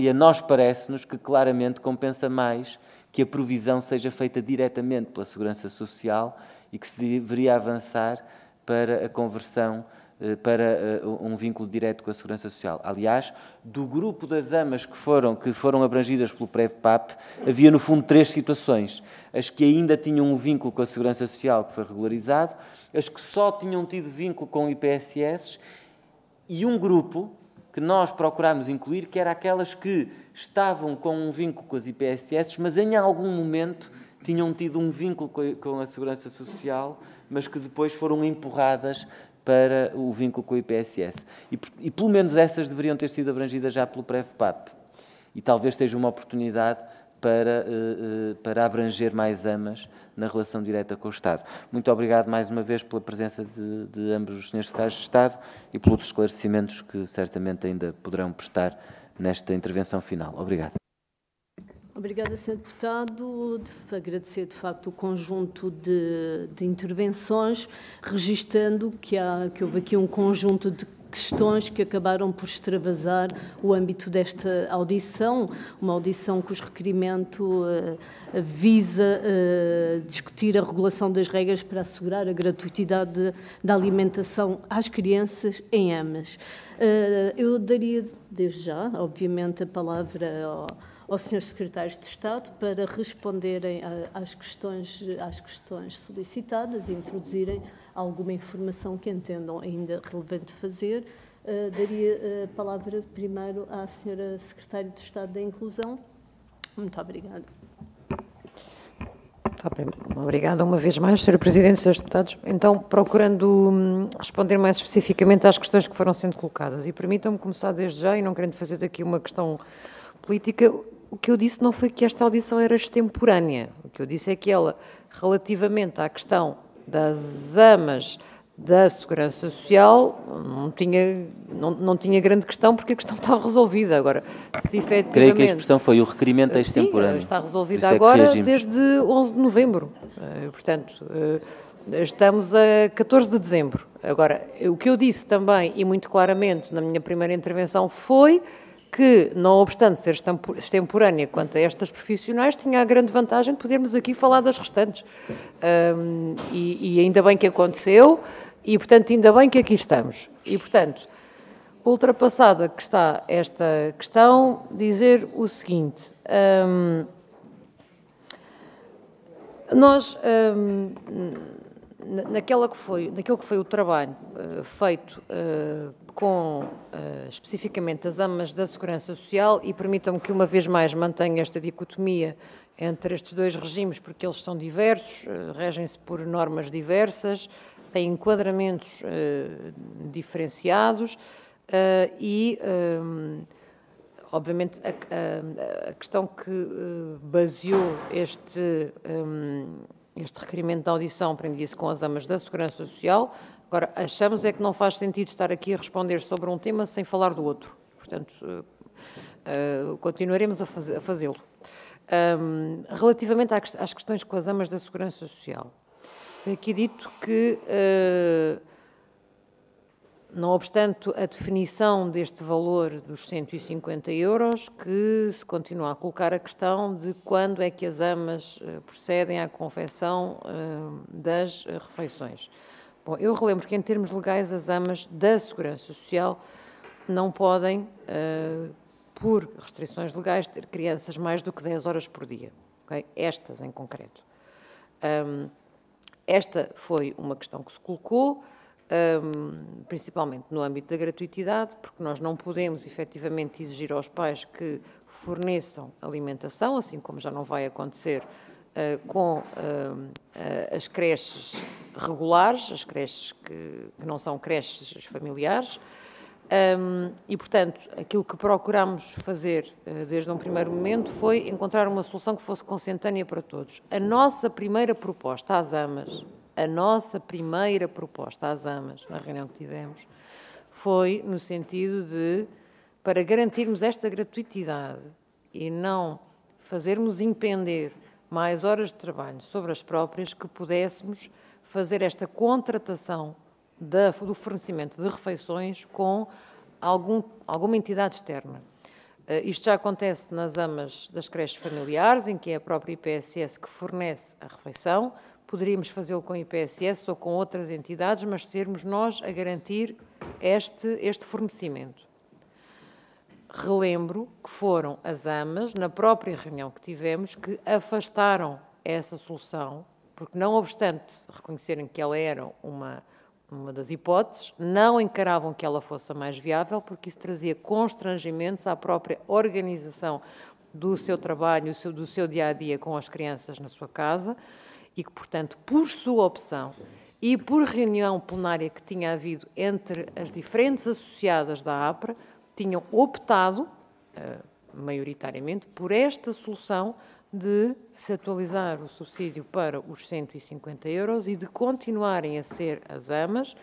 a nós parece-nos que claramente compensa mais que a provisão seja feita diretamente pela Segurança Social e que se deveria avançar para a conversão para um vínculo direto com a Segurança Social. Aliás, do grupo das AMAs que foram abrangidas pelo PREV-PAP, havia no fundo 3 situações. As que ainda tinham um vínculo com a Segurança Social, que foi regularizado, as que só tinham tido vínculo com IPSS e um grupo que nós procurámos incluir, que era aquelas que estavam com um vínculo com as IPSS, mas em algum momento tinham tido um vínculo com a Segurança Social, mas que depois foram empurradas para o vínculo com a IPSS. E pelo menos essas deveriam ter sido abrangidas já pelo PREV-PAP. E talvez seja uma oportunidade para abranger mais AMAs na relação direta com o Estado. Muito obrigado mais uma vez pela presença de ambos os senhores secretários de Estado e pelos esclarecimentos que certamente ainda poderão prestar nesta intervenção final. Obrigado. Obrigada, Sr. Deputado. Agradecer, de facto, o conjunto de intervenções, registando que houve aqui um conjunto de questões que acabaram por extravasar o âmbito desta audição, uma audição cujo requerimento visa discutir a regulação das regras para assegurar a gratuitidade da alimentação às crianças em AMAs. Eu daria, desde já, obviamente, a palavra aos senhores secretários de Estado para responderem às questões solicitadas e introduzirem alguma informação que entendam ainda relevante fazer. Daria a palavra primeiro à senhora secretária de Estado da Inclusão. Muito obrigada. Obrigada uma vez mais, Sra. Presidente, Srs. Deputados. Então, procurando responder mais especificamente às questões que foram sendo colocadas. E permitam-me começar desde já, e não querendo fazer daqui uma questão política, o que eu disse não foi que esta audição era extemporânea. O que eu disse é que ela, relativamente à questão das AMAs da Segurança Social, não tinha grande questão, porque a questão estava resolvida. Agora, se efetivamente... Creio que a expressão foi o requerimento extemporâneo. Sim, está resolvida agora desde 11 de novembro. Portanto, estamos a 14 de dezembro. Agora, o que eu disse também, e muito claramente na minha primeira intervenção, foi que, não obstante ser extemporânea quanto a estas profissionais, tinha a grande vantagem de podermos aqui falar das restantes. E ainda bem que aconteceu, e, portanto, ainda bem que aqui estamos. E, portanto, ultrapassada que está esta questão, dizer o seguinte. Nós, naquilo que foi o trabalho feito especificamente as AMAs da Segurança Social, e permitam-me que uma vez mais mantenha esta dicotomia entre estes dois regimes, porque eles são diversos, regem-se por normas diversas, têm enquadramentos diferenciados e, obviamente, a questão que baseou este requerimento de audição prendia-se com as AMAs da Segurança Social. Agora, achamos é que não faz sentido estar aqui a responder sobre um tema sem falar do outro. Portanto, continuaremos a fazê-lo. Relativamente às questões com as AMAs da Segurança Social, foi aqui dito que, não obstante a definição deste valor dos 150 €, que se continua a colocar a questão de quando é que as AMAs procedem à confecção das refeições. Bom, eu relembro que, em termos legais, as AMAs da Segurança Social não podem, por restrições legais, ter crianças mais do que 10 horas por dia. Okay? Estas, em concreto. Esta foi uma questão que se colocou, principalmente no âmbito da gratuitidade, porque nós não podemos, efetivamente, exigir aos pais que forneçam alimentação, assim como já não vai acontecer com as creches regulares, as creches que não são creches familiares, e, portanto, aquilo que procurámos fazer desde um primeiro momento foi encontrar uma solução que fosse consentânea para todos. A nossa primeira proposta às AMAs, na reunião que tivemos, foi no sentido de, para garantirmos esta gratuitidade e não fazermos impender mais horas de trabalho sobre as próprias, que pudéssemos fazer esta contratação do fornecimento de refeições com alguma entidade externa. Isto já acontece nas AMAs das creches familiares, em que é a própria IPSS que fornece a refeição. Poderíamos fazê-lo com a IPSS ou com outras entidades, mas sermos nós a garantir este fornecimento. Relembro que foram as AMAs, na própria reunião que tivemos, que afastaram essa solução, porque, não obstante reconhecerem que ela era uma das hipóteses, não encaravam que ela fosse a mais viável, porque isso trazia constrangimentos à própria organização do seu trabalho, do seu dia-a-dia com as crianças na sua casa, e que, portanto, por sua opção e por reunião plenária que tinha havido entre as diferentes associadas da APRA, tinham optado, maioritariamente, por esta solução de se atualizar o subsídio para os 150 € e de continuarem a ser as AMAs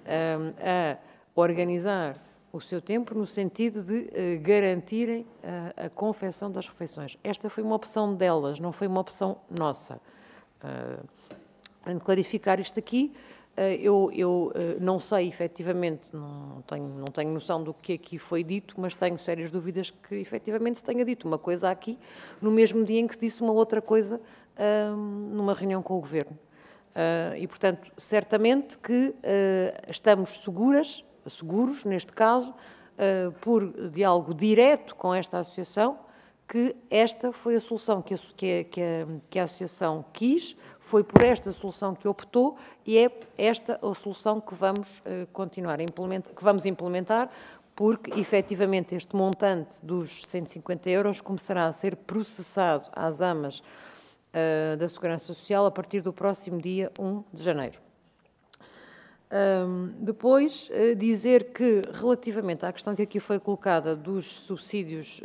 a organizar o seu tempo no sentido de garantirem a confecção das refeições. Esta foi uma opção delas, não foi uma opção nossa. Em clarificar isto aqui, eu não sei, efetivamente, não tenho noção do que aqui foi dito, mas tenho sérias dúvidas que, efetivamente, se tenha dito uma coisa aqui, no mesmo dia em que se disse uma outra coisa numa reunião com o Governo. E, portanto, certamente que estamos seguros, neste caso, por diálogo direto com esta associação, que esta foi a solução que a Associação quis, foi por esta solução que optou e é esta a solução que vamos continuar a implementar, que vamos implementar, porque, efetivamente, este montante dos 150 euros começará a ser processado às AMAs da Segurança Social a partir do próximo dia 1 de janeiro. Depois, dizer que, relativamente à questão que aqui foi colocada dos subsídios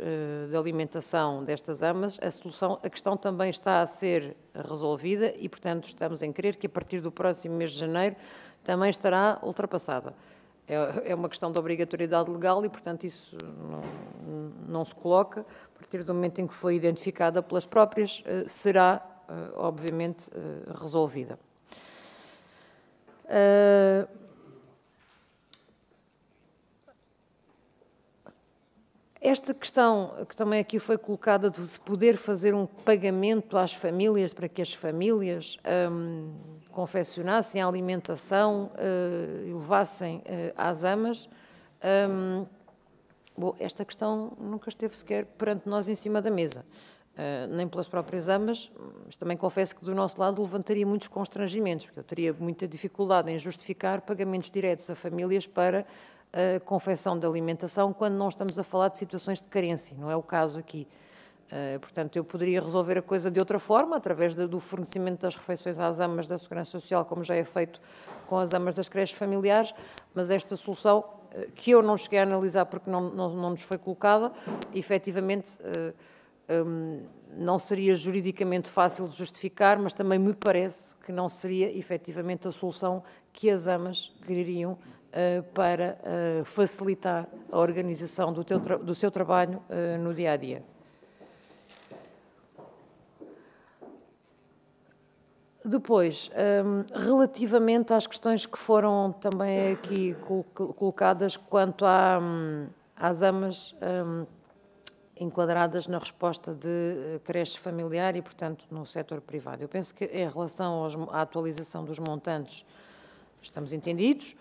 de alimentação destas AMAs, a questão também está a ser resolvida e, portanto, estamos em crer que a partir do próximo mês de janeiro também estará ultrapassada. É uma questão de obrigatoriedade legal e, portanto, isso não se coloca. A partir do momento em que foi identificada pelas próprias, será, obviamente, resolvida. Esta questão que também aqui foi colocada de se poder fazer um pagamento às famílias para que as famílias confeccionassem a alimentação e levassem às AMAs, bom, esta questão nunca esteve sequer perante nós em cima da mesa. Nem pelas próprias AMAs, mas também confesso que do nosso lado levantaria muitos constrangimentos, porque eu teria muita dificuldade em justificar pagamentos diretos a famílias para a confecção de alimentação quando não estamos a falar de situações de carência, não é o caso aqui. Portanto, eu poderia resolver a coisa de outra forma, através do fornecimento das refeições às AMAs da Segurança Social, como já é feito com as AMAs das creches familiares, mas esta solução, que eu não cheguei a analisar porque não nos foi colocada, efetivamente não seria juridicamente fácil de justificar, mas também me parece que não seria efetivamente a solução que as AMAs quereriam para facilitar a organização do seu trabalho no dia-a-dia. Depois, relativamente às questões que foram também aqui colocadas quanto às AMAs enquadradas na resposta de creche familiar e, portanto, no setor privado. Eu penso que, em relação à atualização dos montantes, estamos entendidos.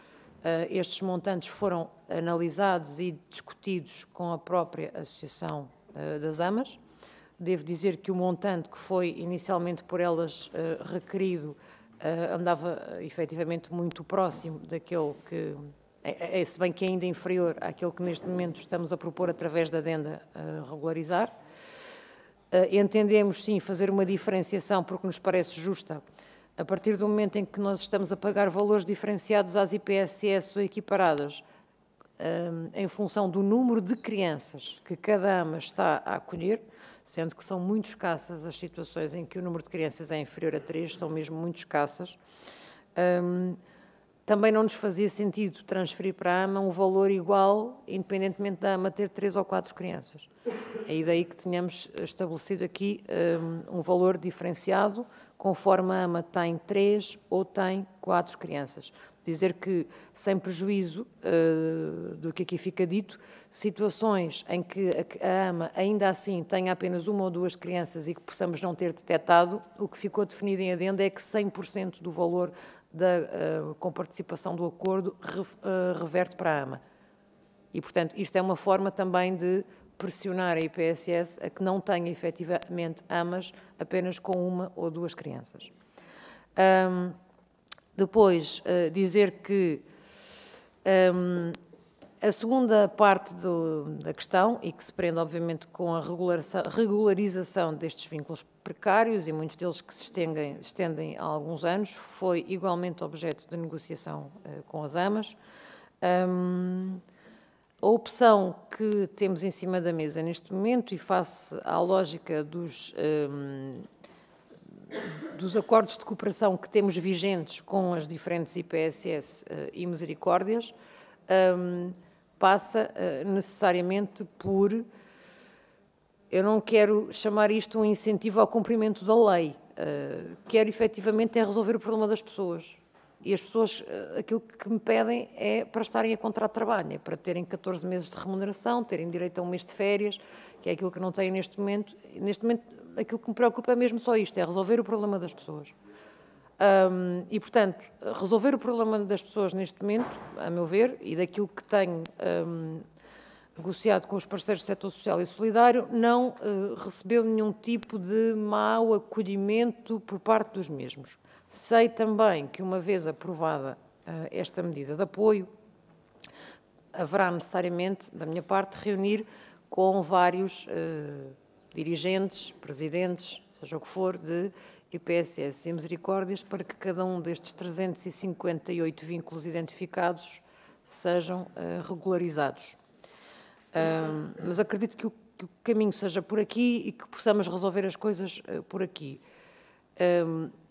Estes montantes foram analisados e discutidos com a própria Associação das AMAs. Devo dizer que o montante que foi inicialmente por elas requerido andava efetivamente muito próximo daquele que, se bem que ainda inferior àquele que neste momento estamos a propor através da adenda a regularizar. Entendemos, sim, fazer uma diferenciação porque nos parece justa. A partir do momento em que nós estamos a pagar valores diferenciados às IPSS ou equiparadas, em função do número de crianças que cada AMA está a acolher, sendo que são muito escassas as situações em que o número de crianças é inferior a 3, são mesmo muito escassas, também não nos fazia sentido transferir para a AMA um valor igual, independentemente da AMA ter 3 ou 4 crianças. É daí que tínhamos estabelecido aqui um valor diferenciado, conforme a AMA tem 3 ou tem 4 crianças. Dizer que, sem prejuízo do que aqui fica dito, situações em que a AMA ainda assim tenha apenas 1 ou 2 crianças e que possamos não ter detectado, o que ficou definido em adenda é que 100% do valor com participação do acordo reverte para a AMA. E, portanto, isto é uma forma também de pressionar a IPSS a que não tenha efetivamente AMAs apenas com 1 ou 2 crianças. Depois, dizer que a segunda parte da questão, e que se prende obviamente com a regularização destes vínculos precários, e muitos deles que se estendem há alguns anos, foi igualmente objeto de negociação com as AMAs. A opção que temos em cima da mesa neste momento, e face à lógica dos acordos de cooperação que temos vigentes com as diferentes IPSS e misericórdias, passa necessariamente por, eu não quero chamar isto um incentivo ao cumprimento da lei, quero efetivamente é resolver o problema das pessoas. E as pessoas, aquilo que me pedem é para estarem a contrato de trabalho, é para terem 14 meses de remuneração, terem direito a 1 mês de férias, que é aquilo que não têm neste momento. Neste momento, aquilo que me preocupa é mesmo só isto, é resolver o problema das pessoas. E, portanto, resolver o problema das pessoas neste momento, a meu ver, e daquilo que tenho negociado com os parceiros do setor social e solidário, não recebeu nenhum tipo de mau acolhimento por parte dos mesmos. Sei também que, uma vez aprovada esta medida de apoio, haverá necessariamente, da minha parte, reunir com vários dirigentes, presidentes, seja o que for, de IPSS e Misericórdias, para que cada um destes 358 vínculos identificados sejam regularizados. Mas acredito que o caminho seja por aqui e que possamos resolver as coisas por aqui.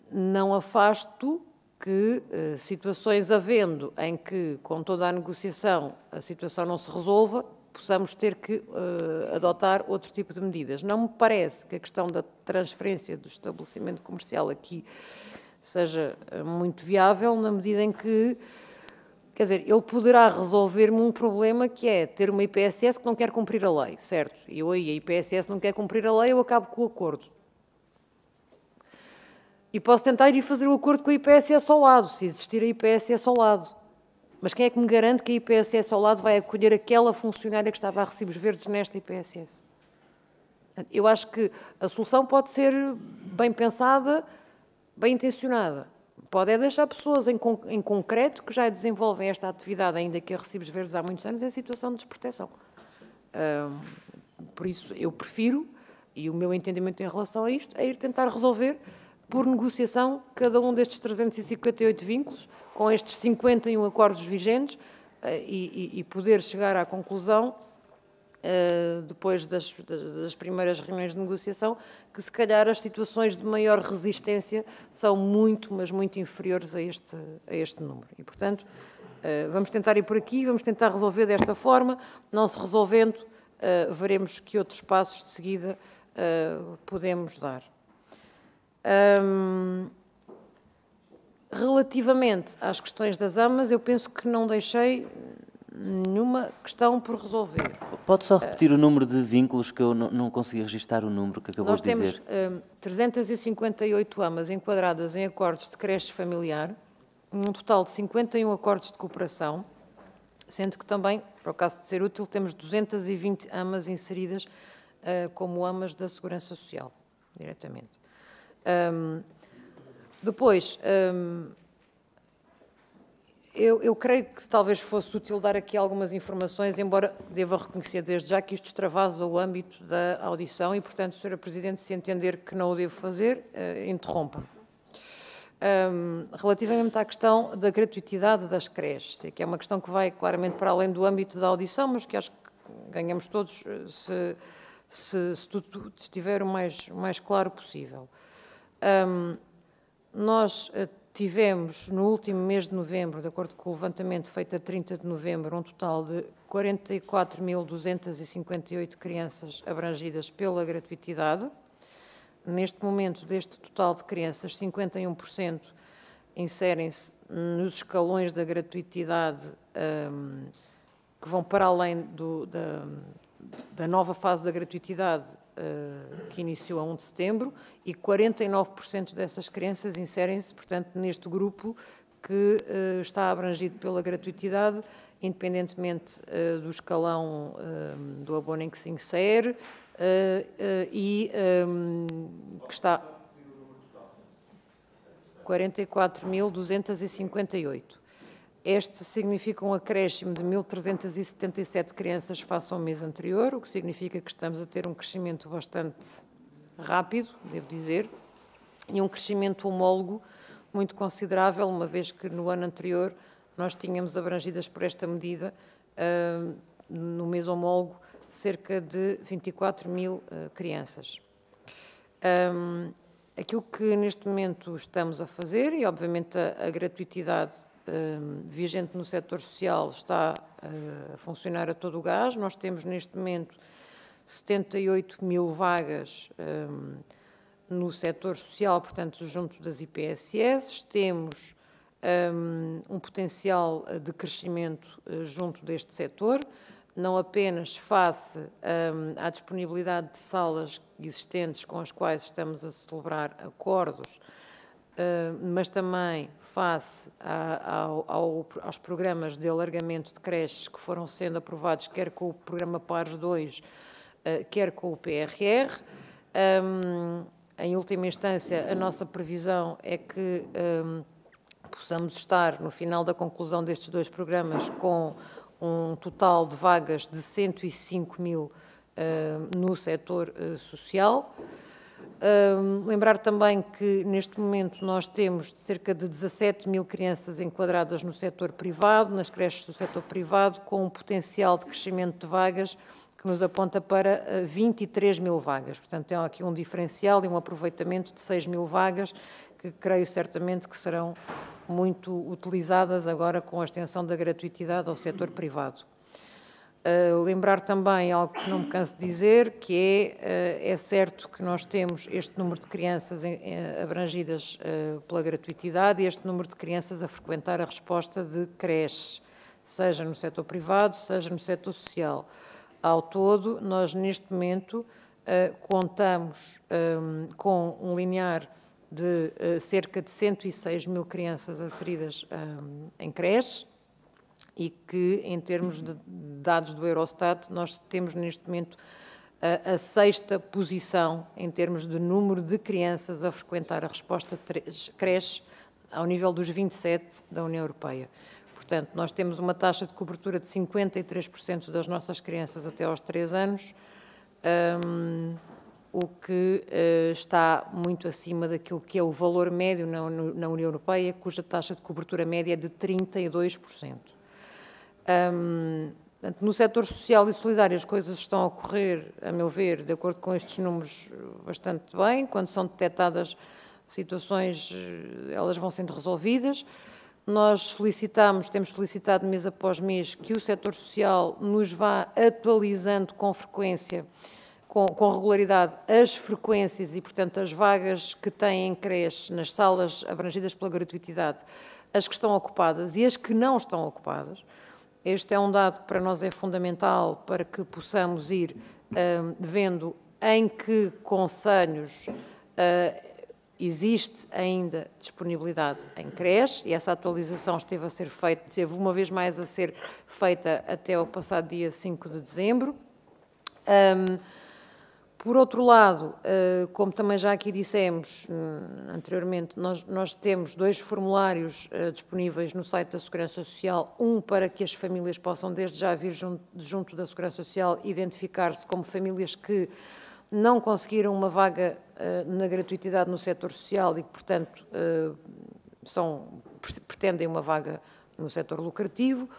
Não afasto que situações havendo em que, com toda a negociação, a situação não se resolva, possamos ter que adotar outro tipo de medidas. Não me parece que a questão da transferência do estabelecimento comercial aqui seja muito viável, na medida em que, quer dizer, ele poderá resolver-me um problema que é ter uma IPSS que não quer cumprir a lei, certo? E a IPSS não quer cumprir a lei, eu acabo com o acordo. E posso tentar ir fazer o acordo com a IPSS ao lado, se existir a IPSS ao lado. Mas quem é que me garante que a IPSS ao lado vai acolher aquela funcionária que estava a recibos verdes nesta IPSS? Eu acho que a solução pode ser bem pensada, bem intencionada. Pode é deixar pessoas em concreto que já desenvolvem esta atividade, ainda que a recibos verdes há muitos anos, em situação de desproteção. Por isso, eu prefiro, e o meu entendimento em relação a isto, é ir tentar resolver por negociação cada um destes 358 vínculos, com estes 51 acordos vigentes, e poder chegar à conclusão, depois das primeiras reuniões de negociação, que se calhar as situações de maior resistência são muito, mas muito inferiores a este número. E, portanto, vamos tentar ir por aqui, vamos tentar resolver desta forma. Não se resolvendo, veremos que outros passos de seguida podemos dar. Relativamente às questões das AMAs, eu penso que não deixei nenhuma questão por resolver. Pode só repetir o número de vínculos, que eu não consegui registrar o número que acabou de dizer. Nós temos 358 AMAs enquadradas em acordos de creche familiar, um total de 51 acordos de cooperação, sendo que também, para o caso de ser útil, temos 220 AMAs inseridas como AMAs da Segurança Social, diretamente. Depois, eu creio que talvez fosse útil dar aqui algumas informações, embora deva reconhecer desde já que isto extravasa o âmbito da audição e, portanto, Sra. Presidente, se entender que não o devo fazer, interrompa-me. Relativamente à questão da gratuitidade das creches, sei que é uma questão que vai claramente para além do âmbito da audição, mas que acho que ganhamos todos se tudo estiver o mais claro possível. Nós tivemos, no último mês de novembro, de acordo com o levantamento feito a 30 de novembro, um total de 44.258 crianças abrangidas pela gratuitidade. Neste momento, deste total de crianças, 51% inserem-se nos escalões da gratuitidade que vão para além da nova fase da gratuitidade que iniciou a 1 de setembro, e 49% dessas crianças inserem-se, portanto, neste grupo que está abrangido pela gratuitidade, independentemente do escalão do abono em que se insere, e que está 44.258. Este significa um acréscimo de 1.377 crianças face ao mês anterior, o que significa que estamos a ter um crescimento bastante rápido, devo dizer, e um crescimento homólogo muito considerável, uma vez que no ano anterior nós tínhamos abrangidas por esta medida, no mês homólogo, cerca de 24.000 crianças. Aquilo que neste momento estamos a fazer, e obviamente a gratuitidade vigente no setor social está a funcionar a todo o gás. Nós temos neste momento 78.000 vagas no setor social, portanto, junto das IPSS. Temos um potencial de crescimento junto deste setor, não apenas face à disponibilidade de salas existentes com as quais estamos a celebrar acordos mas também face aos programas de alargamento de creches que foram sendo aprovados, quer com o programa PARS 2, quer com o PRR. Em última instância, a nossa previsão é que possamos estar, no final da conclusão destes 2 programas, com um total de vagas de 105 mil no setor social. Lembrar também que, neste momento, nós temos cerca de 17 mil crianças enquadradas no setor privado, nas creches do setor privado, com um potencial de crescimento de vagas que nos aponta para 23 mil vagas. Portanto, tem aqui um diferencial e um aproveitamento de 6 mil vagas, que creio certamente que serão muito utilizadas agora com a extensão da gratuitidade ao setor privado. Lembrar também algo que não me canso de dizer, que é certo que nós temos este número de crianças abrangidas pela gratuitidade e este número de crianças a frequentar a resposta de creches, seja no setor privado, seja no setor social. Ao todo, nós neste momento contamos com um linear de cerca de 106 mil crianças inseridas em creches, e que, em termos de dados do Eurostat, nós temos neste momento a 6ª posição em termos de número de crianças a frequentar a resposta creche ao nível dos 27 da União Europeia. Portanto, nós temos uma taxa de cobertura de 53% das nossas crianças até aos 3 anos, o que está muito acima daquilo que é o valor médio na União Europeia, cuja taxa de cobertura média é de 32%. No setor social e solidário as coisas estão a ocorrer, a meu ver, de acordo com estes números, bastante bem. Quando são detectadas situações, elas vão sendo resolvidas. Nós temos solicitado mês após mês que o setor social nos vá atualizando com frequência, com regularidade, as frequências e, portanto, as vagas que têm em creches nas salas abrangidas pela gratuitidade, as que estão ocupadas e as que não estão ocupadas. Este é um dado que para nós é fundamental para que possamos ir vendo em que concelhos existe ainda disponibilidade em creche, e essa atualização esteve uma vez mais a ser feita até o passado dia 5 de dezembro. Por outro lado, como também já aqui dissemos anteriormente, nós temos 2 formulários disponíveis no site da Segurança Social, um para que as famílias possam desde já vir junto da Segurança Social identificar-se como famílias que não conseguiram uma vaga na gratuitidade no setor social e que, portanto, pretendem uma vaga no setor lucrativo.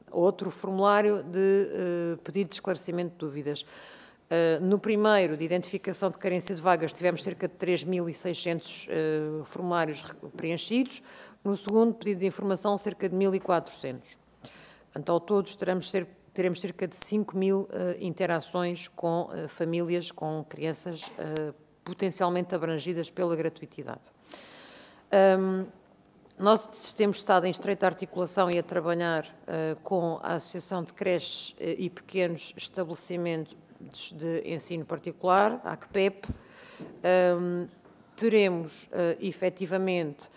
Outro formulário de pedido de esclarecimento de dúvidas. No primeiro, de identificação de carência de vagas, tivemos cerca de 3.600 formulários preenchidos. No segundo, pedido de informação, cerca de 1.400. Portanto, ao todo, teremos cerca de 5.000 interações com famílias, com crianças potencialmente abrangidas pela gratuitidade. Nós temos estado em estreita articulação e a trabalhar com a Associação de Creches e Pequenos Estabelecimentos de Ensino Particular, a ACPEP. Teremos, efetivamente,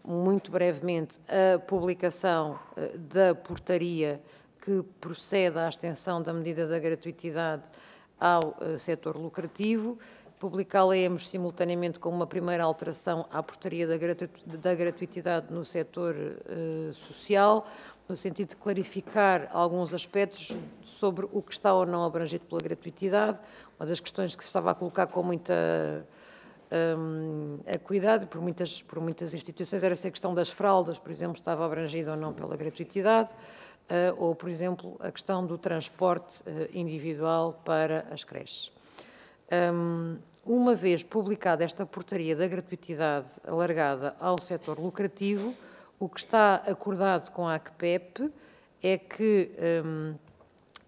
muito brevemente, a publicação da portaria que procede à extensão da medida da gratuitidade ao setor lucrativo. Publicá-la-emos simultaneamente com uma primeira alteração à portaria da gratuitidade no setor social, no sentido de clarificar alguns aspectos sobre o que está ou não abrangido pela gratuitidade. Uma das questões que se estava a colocar com muita acuidade por muitas instituições era se a questão das fraldas, por exemplo, estava abrangida ou não pela gratuitidade, ou, por exemplo, a questão do transporte individual para as creches. Uma vez publicada esta portaria da gratuitidade alargada ao setor lucrativo, o que está acordado com a ACPEP é que,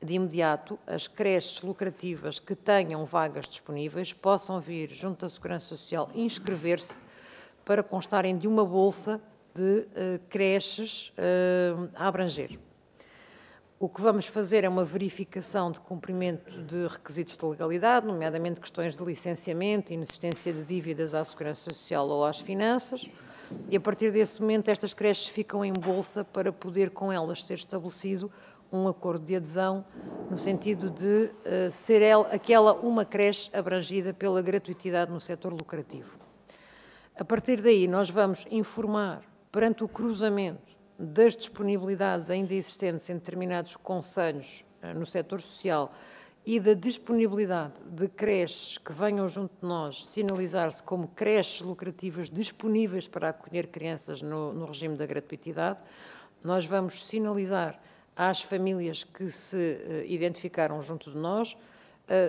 de imediato, as creches lucrativas que tenham vagas disponíveis possam vir junto da Segurança Social inscrever-se para constarem de uma bolsa de creches a abranger. O que vamos fazer é uma verificação de cumprimento de requisitos de legalidade, nomeadamente questões de licenciamento, inexistência de dívidas à Segurança Social ou às finanças, e a partir desse momento estas creches ficam em bolsa para poder com elas ser estabelecido um acordo de adesão, no sentido de ser aquela uma creche abrangida pela gratuitidade no setor lucrativo. A partir daí, nós vamos informar, perante o cruzamento das disponibilidades ainda existentes em determinados concelhos no setor social e da disponibilidade de creches que venham junto de nós sinalizar-se como creches lucrativas disponíveis para acolher crianças no regime da gratuitidade, nós vamos sinalizar às famílias que se identificaram junto de nós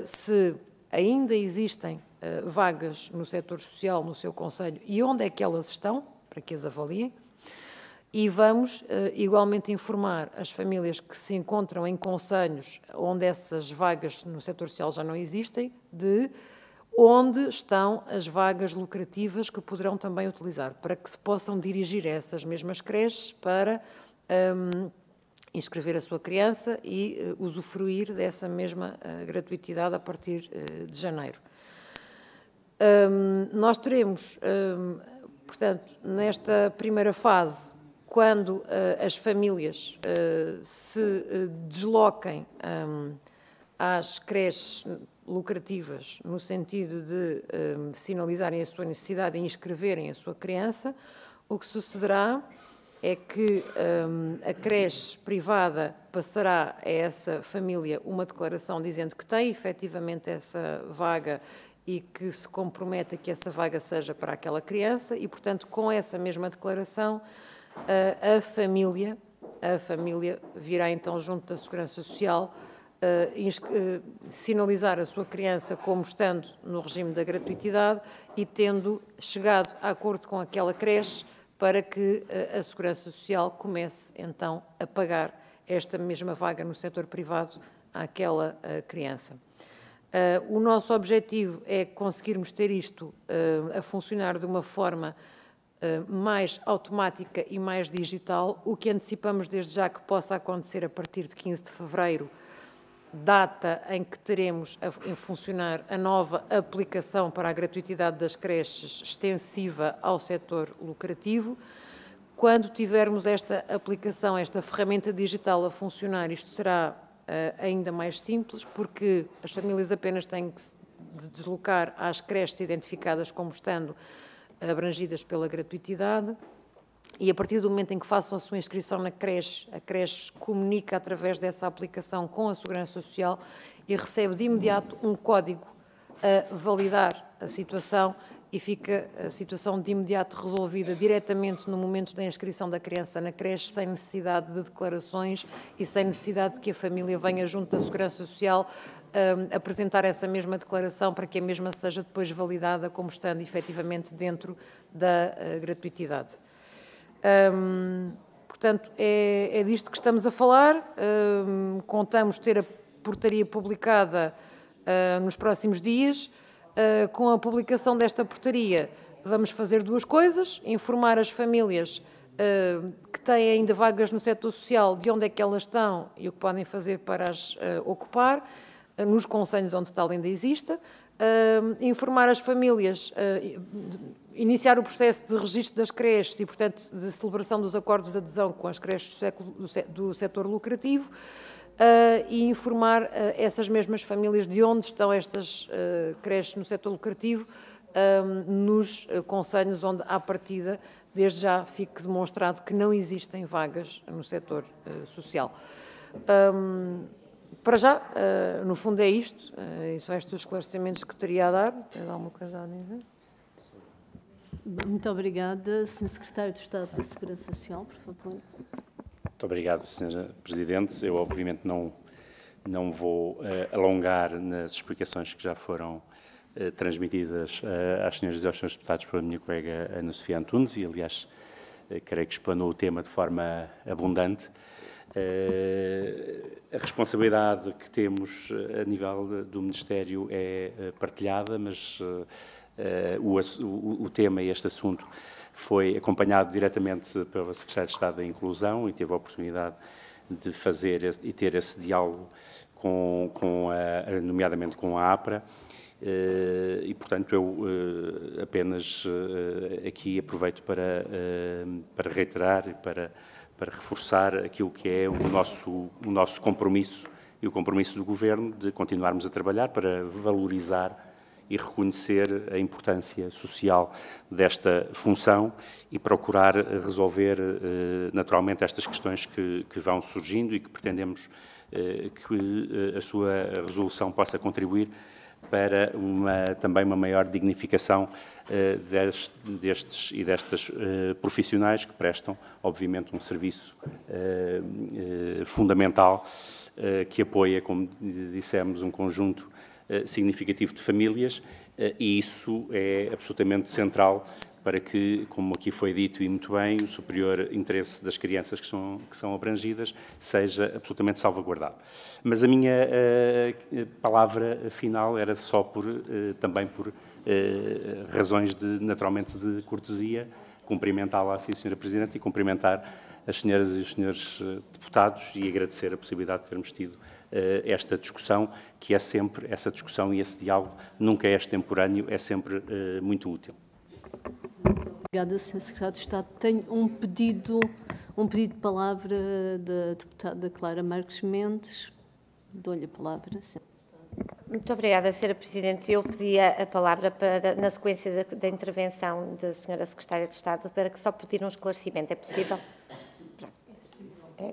se ainda existem vagas no setor social, no seu concelho, e onde é que elas estão, para que as avaliem. E vamos igualmente informar as famílias que se encontram em concelhos onde essas vagas no setor social já não existem, de onde estão as vagas lucrativas que poderão também utilizar, para que se possam dirigir a essas mesmas creches para inscrever a sua criança e usufruir dessa mesma gratuitidade a partir de janeiro. Nós teremos, portanto, nesta primeira fase, quando as famílias se desloquem às creches lucrativas, no sentido de sinalizarem a sua necessidade e inscreverem a sua criança, o que sucederá é que a creche privada passará a essa família uma declaração dizendo que tem efetivamente essa vaga e que se compromete a que essa vaga seja para aquela criança e, portanto, com essa mesma declaração, a família virá então junto da Segurança Social sinalizar a sua criança como estando no regime da gratuitidade e tendo chegado a acordo com aquela creche para que a Segurança Social comece então a pagar esta mesma vaga no setor privado àquela criança. O nosso objetivo é conseguirmos ter isto a funcionar de uma forma mais automática e mais digital, o que antecipamos desde já que possa acontecer a partir de 15 de fevereiro, data em que teremos em funcionar a nova aplicação para a gratuitidade das creches extensiva ao setor lucrativo. Quando tivermos esta aplicação, esta ferramenta digital a funcionar, isto será ainda mais simples, porque as famílias apenas têm que se deslocar às creches identificadas como estando abrangidas pela gratuitidade e a partir do momento em que façam a sua inscrição na creche, a creche comunica através dessa aplicação com a Segurança Social e recebe de imediato um código a validar a situação e fica a situação de imediato resolvida diretamente no momento da inscrição da criança na creche, sem necessidade de declarações e sem necessidade de que a família venha junto da Segurança Social apresentar essa mesma declaração para que a mesma seja depois validada como estando efetivamente dentro da gratuitidade. Portanto, é disto que estamos a falar. Contamos ter a portaria publicada nos próximos dias. Com a publicação desta portaria, vamos fazer duas coisas: informar as famílias que têm ainda vagas no setor social de onde é que elas estão e o que podem fazer para as ocupar, nos concelhos onde tal ainda exista, informar as famílias, iniciar o processo de registro das creches e, portanto, de celebração dos acordos de adesão com as creches do setor lucrativo e informar essas mesmas famílias de onde estão estas creches no setor lucrativo, nos concelhos onde, à partida, desde já fique demonstrado que não existem vagas no setor social. Para já, no fundo é isto, e são estes os esclarecimentos que teria a dar. Tem alguma coisa a dizer? Muito obrigada. Sr. Secretário de Estado da Segurança Social, por favor. Muito obrigado, Sra. Presidente. Eu, obviamente, não vou alongar nas explicações que já foram transmitidas às senhoras e aos senhores deputados pela minha colega Ana Sofia Antunes e, aliás, creio que explanou o tema de forma abundante. A responsabilidade que temos a nível do Ministério é partilhada, mas o tema e este assunto foi acompanhado diretamente pela Secretária de Estado da Inclusão e teve a oportunidade de fazer e ter esse diálogo nomeadamente com a APRA, e, portanto, eu apenas aqui aproveito para reiterar e para reforçar aquilo que é o nosso compromisso e o compromisso do Governo de continuarmos a trabalhar para valorizar e reconhecer a importância social desta função e procurar resolver naturalmente estas questões que vão surgindo e que pretendemos que a sua resolução possa contribuir para também uma maior dignificação destes e destas profissionais que prestam, obviamente, um serviço fundamental que apoia, como dissemos, um conjunto significativo de famílias, e isso é absolutamente central para que, como aqui foi dito e muito bem, o superior interesse das crianças que são abrangidas seja absolutamente salvaguardado. Mas a minha palavra final era só também por razões naturalmente de cortesia, cumprimentá-la assim, Sra. Presidente, e cumprimentar as senhoras e os senhores deputados e agradecer a possibilidade de termos tido esta discussão, que é sempre, essa discussão e esse diálogo nunca é extemporâneo, é sempre muito útil. Obrigada, Sr. Secretário de Estado. Tenho um pedido de palavra da deputada Clara Marques Mendes. Dou-lhe a palavra, Sr. Muito obrigada, Sra. Presidente. Eu pedia a palavra na sequência da intervenção da Sra. Secretária de Estado, para que só pedir um esclarecimento. É possível?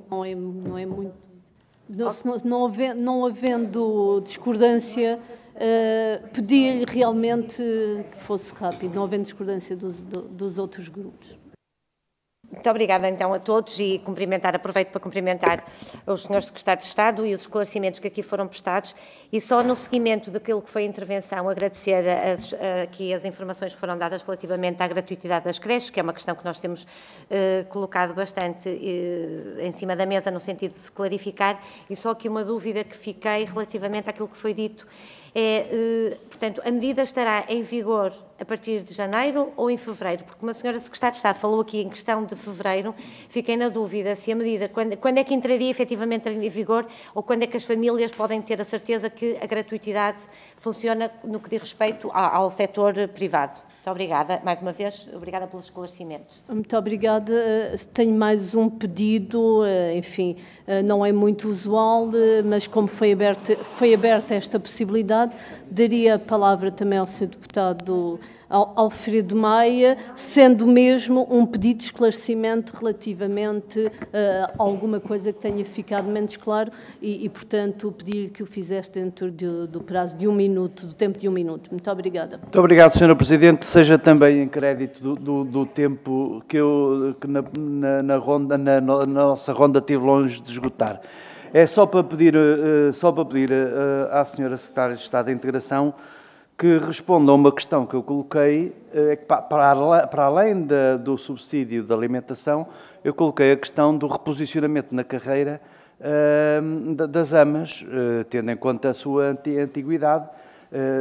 Não é muito... Não havendo discordância, pedir realmente que fosse rápido, não havendo discordância dos outros grupos. Muito obrigada, então, a todos, e aproveito para cumprimentar os senhores secretários de Estado e os esclarecimentos que aqui foram prestados, e só no seguimento daquilo que foi a intervenção, agradecer aqui as informações que foram dadas relativamente à gratuitidade das creches, que é uma questão que nós temos colocado bastante em cima da mesa, no sentido de se clarificar, e só aqui uma dúvida que fiquei relativamente àquilo que foi dito. Portanto, a medida estará em vigor a partir de janeiro ou em fevereiro? Porque uma senhora Secretária de Estado falou aqui em questão de fevereiro, fiquei na dúvida se a medida, quando é que entraria efetivamente em vigor, ou quando é que as famílias podem ter a certeza que a gratuitidade funciona no que diz respeito ao setor privado. Muito obrigada, mais uma vez, obrigada pelos esclarecimentos. Muito obrigada. Tenho mais um pedido, enfim, não é muito usual, mas como foi aberta esta possibilidade, daria a palavra também ao Sr. Deputado Alfredo Maia, sendo mesmo um pedido de esclarecimento relativamente a alguma coisa que tenha ficado menos claro e portanto, pedir que o fizesse dentro do prazo de 1 minuto, do tempo de 1 minuto. Muito obrigada. Muito obrigado, Sra. Presidente. Seja também em crédito do tempo que na nossa ronda tive longe de esgotar. É só para pedir à Sra. Secretária de Estado da Integração que responda a uma questão que eu coloquei, para além do subsídio de alimentação, eu coloquei a questão do reposicionamento na carreira das AMAs, tendo em conta a sua antiguidade,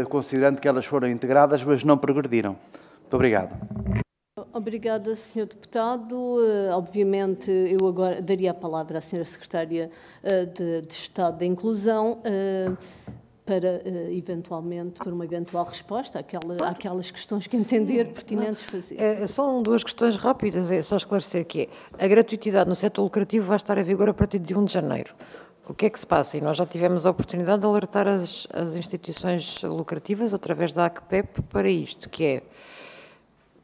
considerando que elas foram integradas, mas não progrediram. Muito obrigado. Obrigada, Sr. Deputado. Obviamente, eu agora daria a palavra à Sra. Secretária de Estado da Inclusão, para, eventualmente, para uma eventual resposta àquelas questões que entender pertinentes fazer. São duas questões rápidas, é só esclarecer que a gratuitidade no setor lucrativo vai estar em vigor a partir de 1 de janeiro. O que é que se passa? E nós já tivemos a oportunidade de alertar as instituições lucrativas, através da ACPEP, para isto, que é,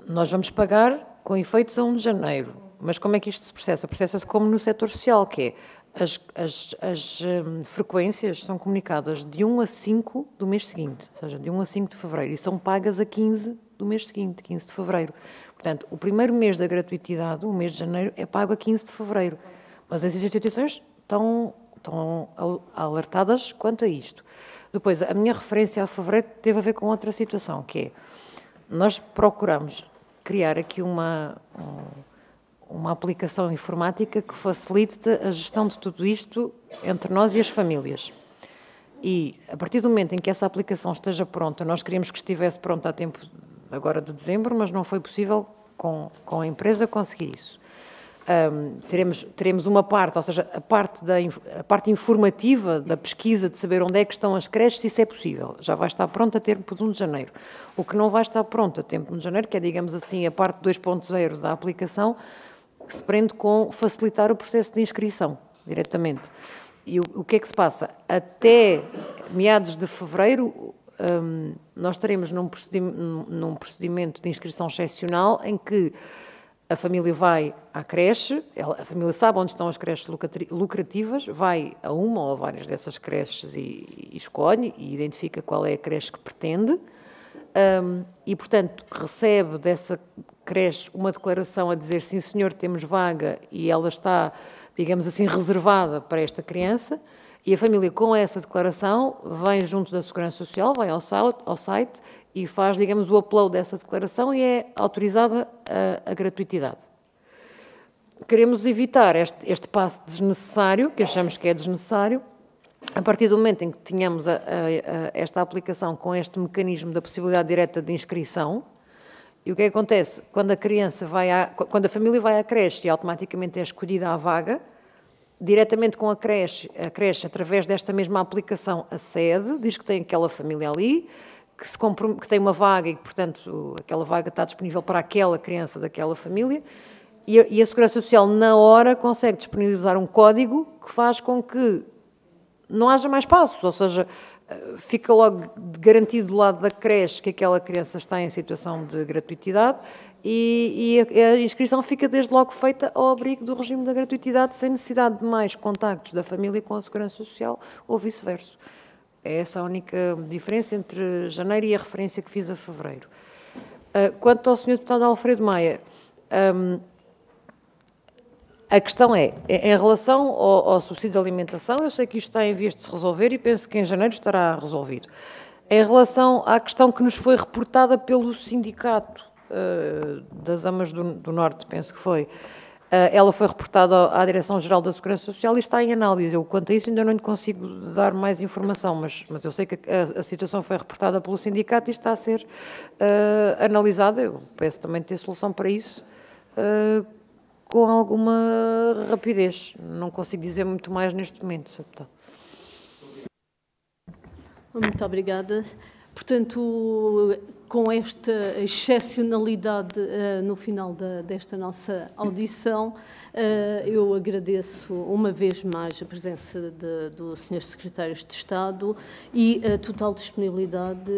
nós vamos pagar com efeitos a 1 de janeiro, mas como é que isto se processa? Processa-se como no setor social, que é, as frequências são comunicadas de 1 a 5 do mês seguinte, ou seja, de 1 a 5 de fevereiro, e são pagas a 15 do mês seguinte, 15 de fevereiro. Portanto, o primeiro mês da gratuitidade, o mês de janeiro, é pago a 15 de fevereiro. Mas as instituições estão alertadas quanto a isto. Depois, a minha referência a fevereiro teve a ver com outra situação, que é, nós procuramos criar aqui uma aplicação informática que facilite a gestão de tudo isto entre nós e as famílias. E, a partir do momento em que essa aplicação esteja pronta, nós queríamos que estivesse pronta a tempo agora de dezembro, mas não foi possível com a empresa conseguir isso. teremos uma parte, ou seja, a parte informativa da pesquisa de saber onde é que estão as creches, se isso é possível. Já vai estar pronto a tempo de 1 de janeiro. O que não vai estar pronto a tempo de 1 de janeiro, que é, digamos assim, a parte 2.0 da aplicação, que se prende com facilitar o processo de inscrição, diretamente. E o que é que se passa? Até meados de fevereiro, nós estaremos num procedimento de inscrição excepcional em que a família vai à creche, a família sabe onde estão as creches lucrativas, vai a uma ou a várias dessas creches e escolhe e identifica qual é a creche que pretende e, portanto, recebe dessa creche uma declaração a dizer sim, senhor, temos vaga e ela está, digamos assim, reservada para esta criança. E a família, com essa declaração, vem junto da Segurança Social, vai ao site e faz, digamos, o upload dessa declaração e é autorizada a gratuitidade. Queremos evitar este passo desnecessário, que achamos que é desnecessário, a partir do momento em que tenhamos esta aplicação com este mecanismo da possibilidade direta de inscrição. E o que acontece? Quando a família vai à creche e automaticamente é escolhida a vaga, diretamente com a creche, através desta mesma aplicação, acede, diz que tem aquela família ali, que tem uma vaga e que, portanto, aquela vaga está disponível para aquela criança daquela família, e a Segurança Social, na hora, consegue disponibilizar um código que faz com que não haja mais passos, ou seja, fica logo garantido do lado da creche que aquela criança está em situação de gratuitidade e a inscrição fica desde logo feita ao abrigo do regime da gratuitidade, sem necessidade de mais contactos da família com a Segurança Social ou vice-versa. É essa a única diferença entre janeiro e a referência que fiz a fevereiro. Quanto ao Sr. Deputado Alfredo Maia, a questão é, em relação ao subsídio de alimentação, eu sei que isto está em vias de se resolver e penso que em janeiro estará resolvido. Em relação à questão que nos foi reportada pelo Sindicato das Amas do Norte, penso que foi, ela foi reportada à Direção-Geral da Segurança Social e está em análise. Eu, quanto a isso, ainda não lhe consigo dar mais informação, mas eu sei que a situação foi reportada pelo Sindicato e está a ser analisada. Eu peço também ter solução para isso, com alguma rapidez. Não consigo dizer muito mais neste momento, Sr. Deputado. Muito obrigada. Portanto, com esta excepcionalidade no final desta nossa audição, eu agradeço uma vez mais a presença dos Srs. Secretários de Estado e a total disponibilidade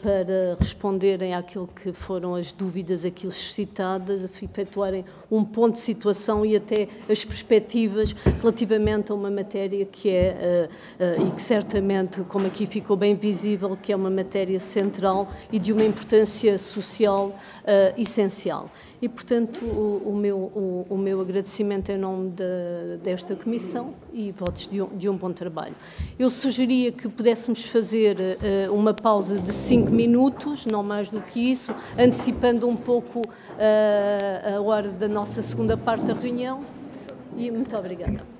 para responderem àquilo que foram as dúvidas aqui suscitadas, a efetuarem um ponto de situação e até as perspectivas relativamente a uma matéria que é, e que certamente, como aqui ficou bem visível, que é uma matéria central e de uma importância social essencial. E, portanto, o meu agradecimento em nome desta Comissão e votos de um bom trabalho. Eu sugeria que pudéssemos fazer uma pausa de 5 minutos, não mais do que isso, antecipando um pouco a hora da nossa segunda parte da reunião. E muito obrigada.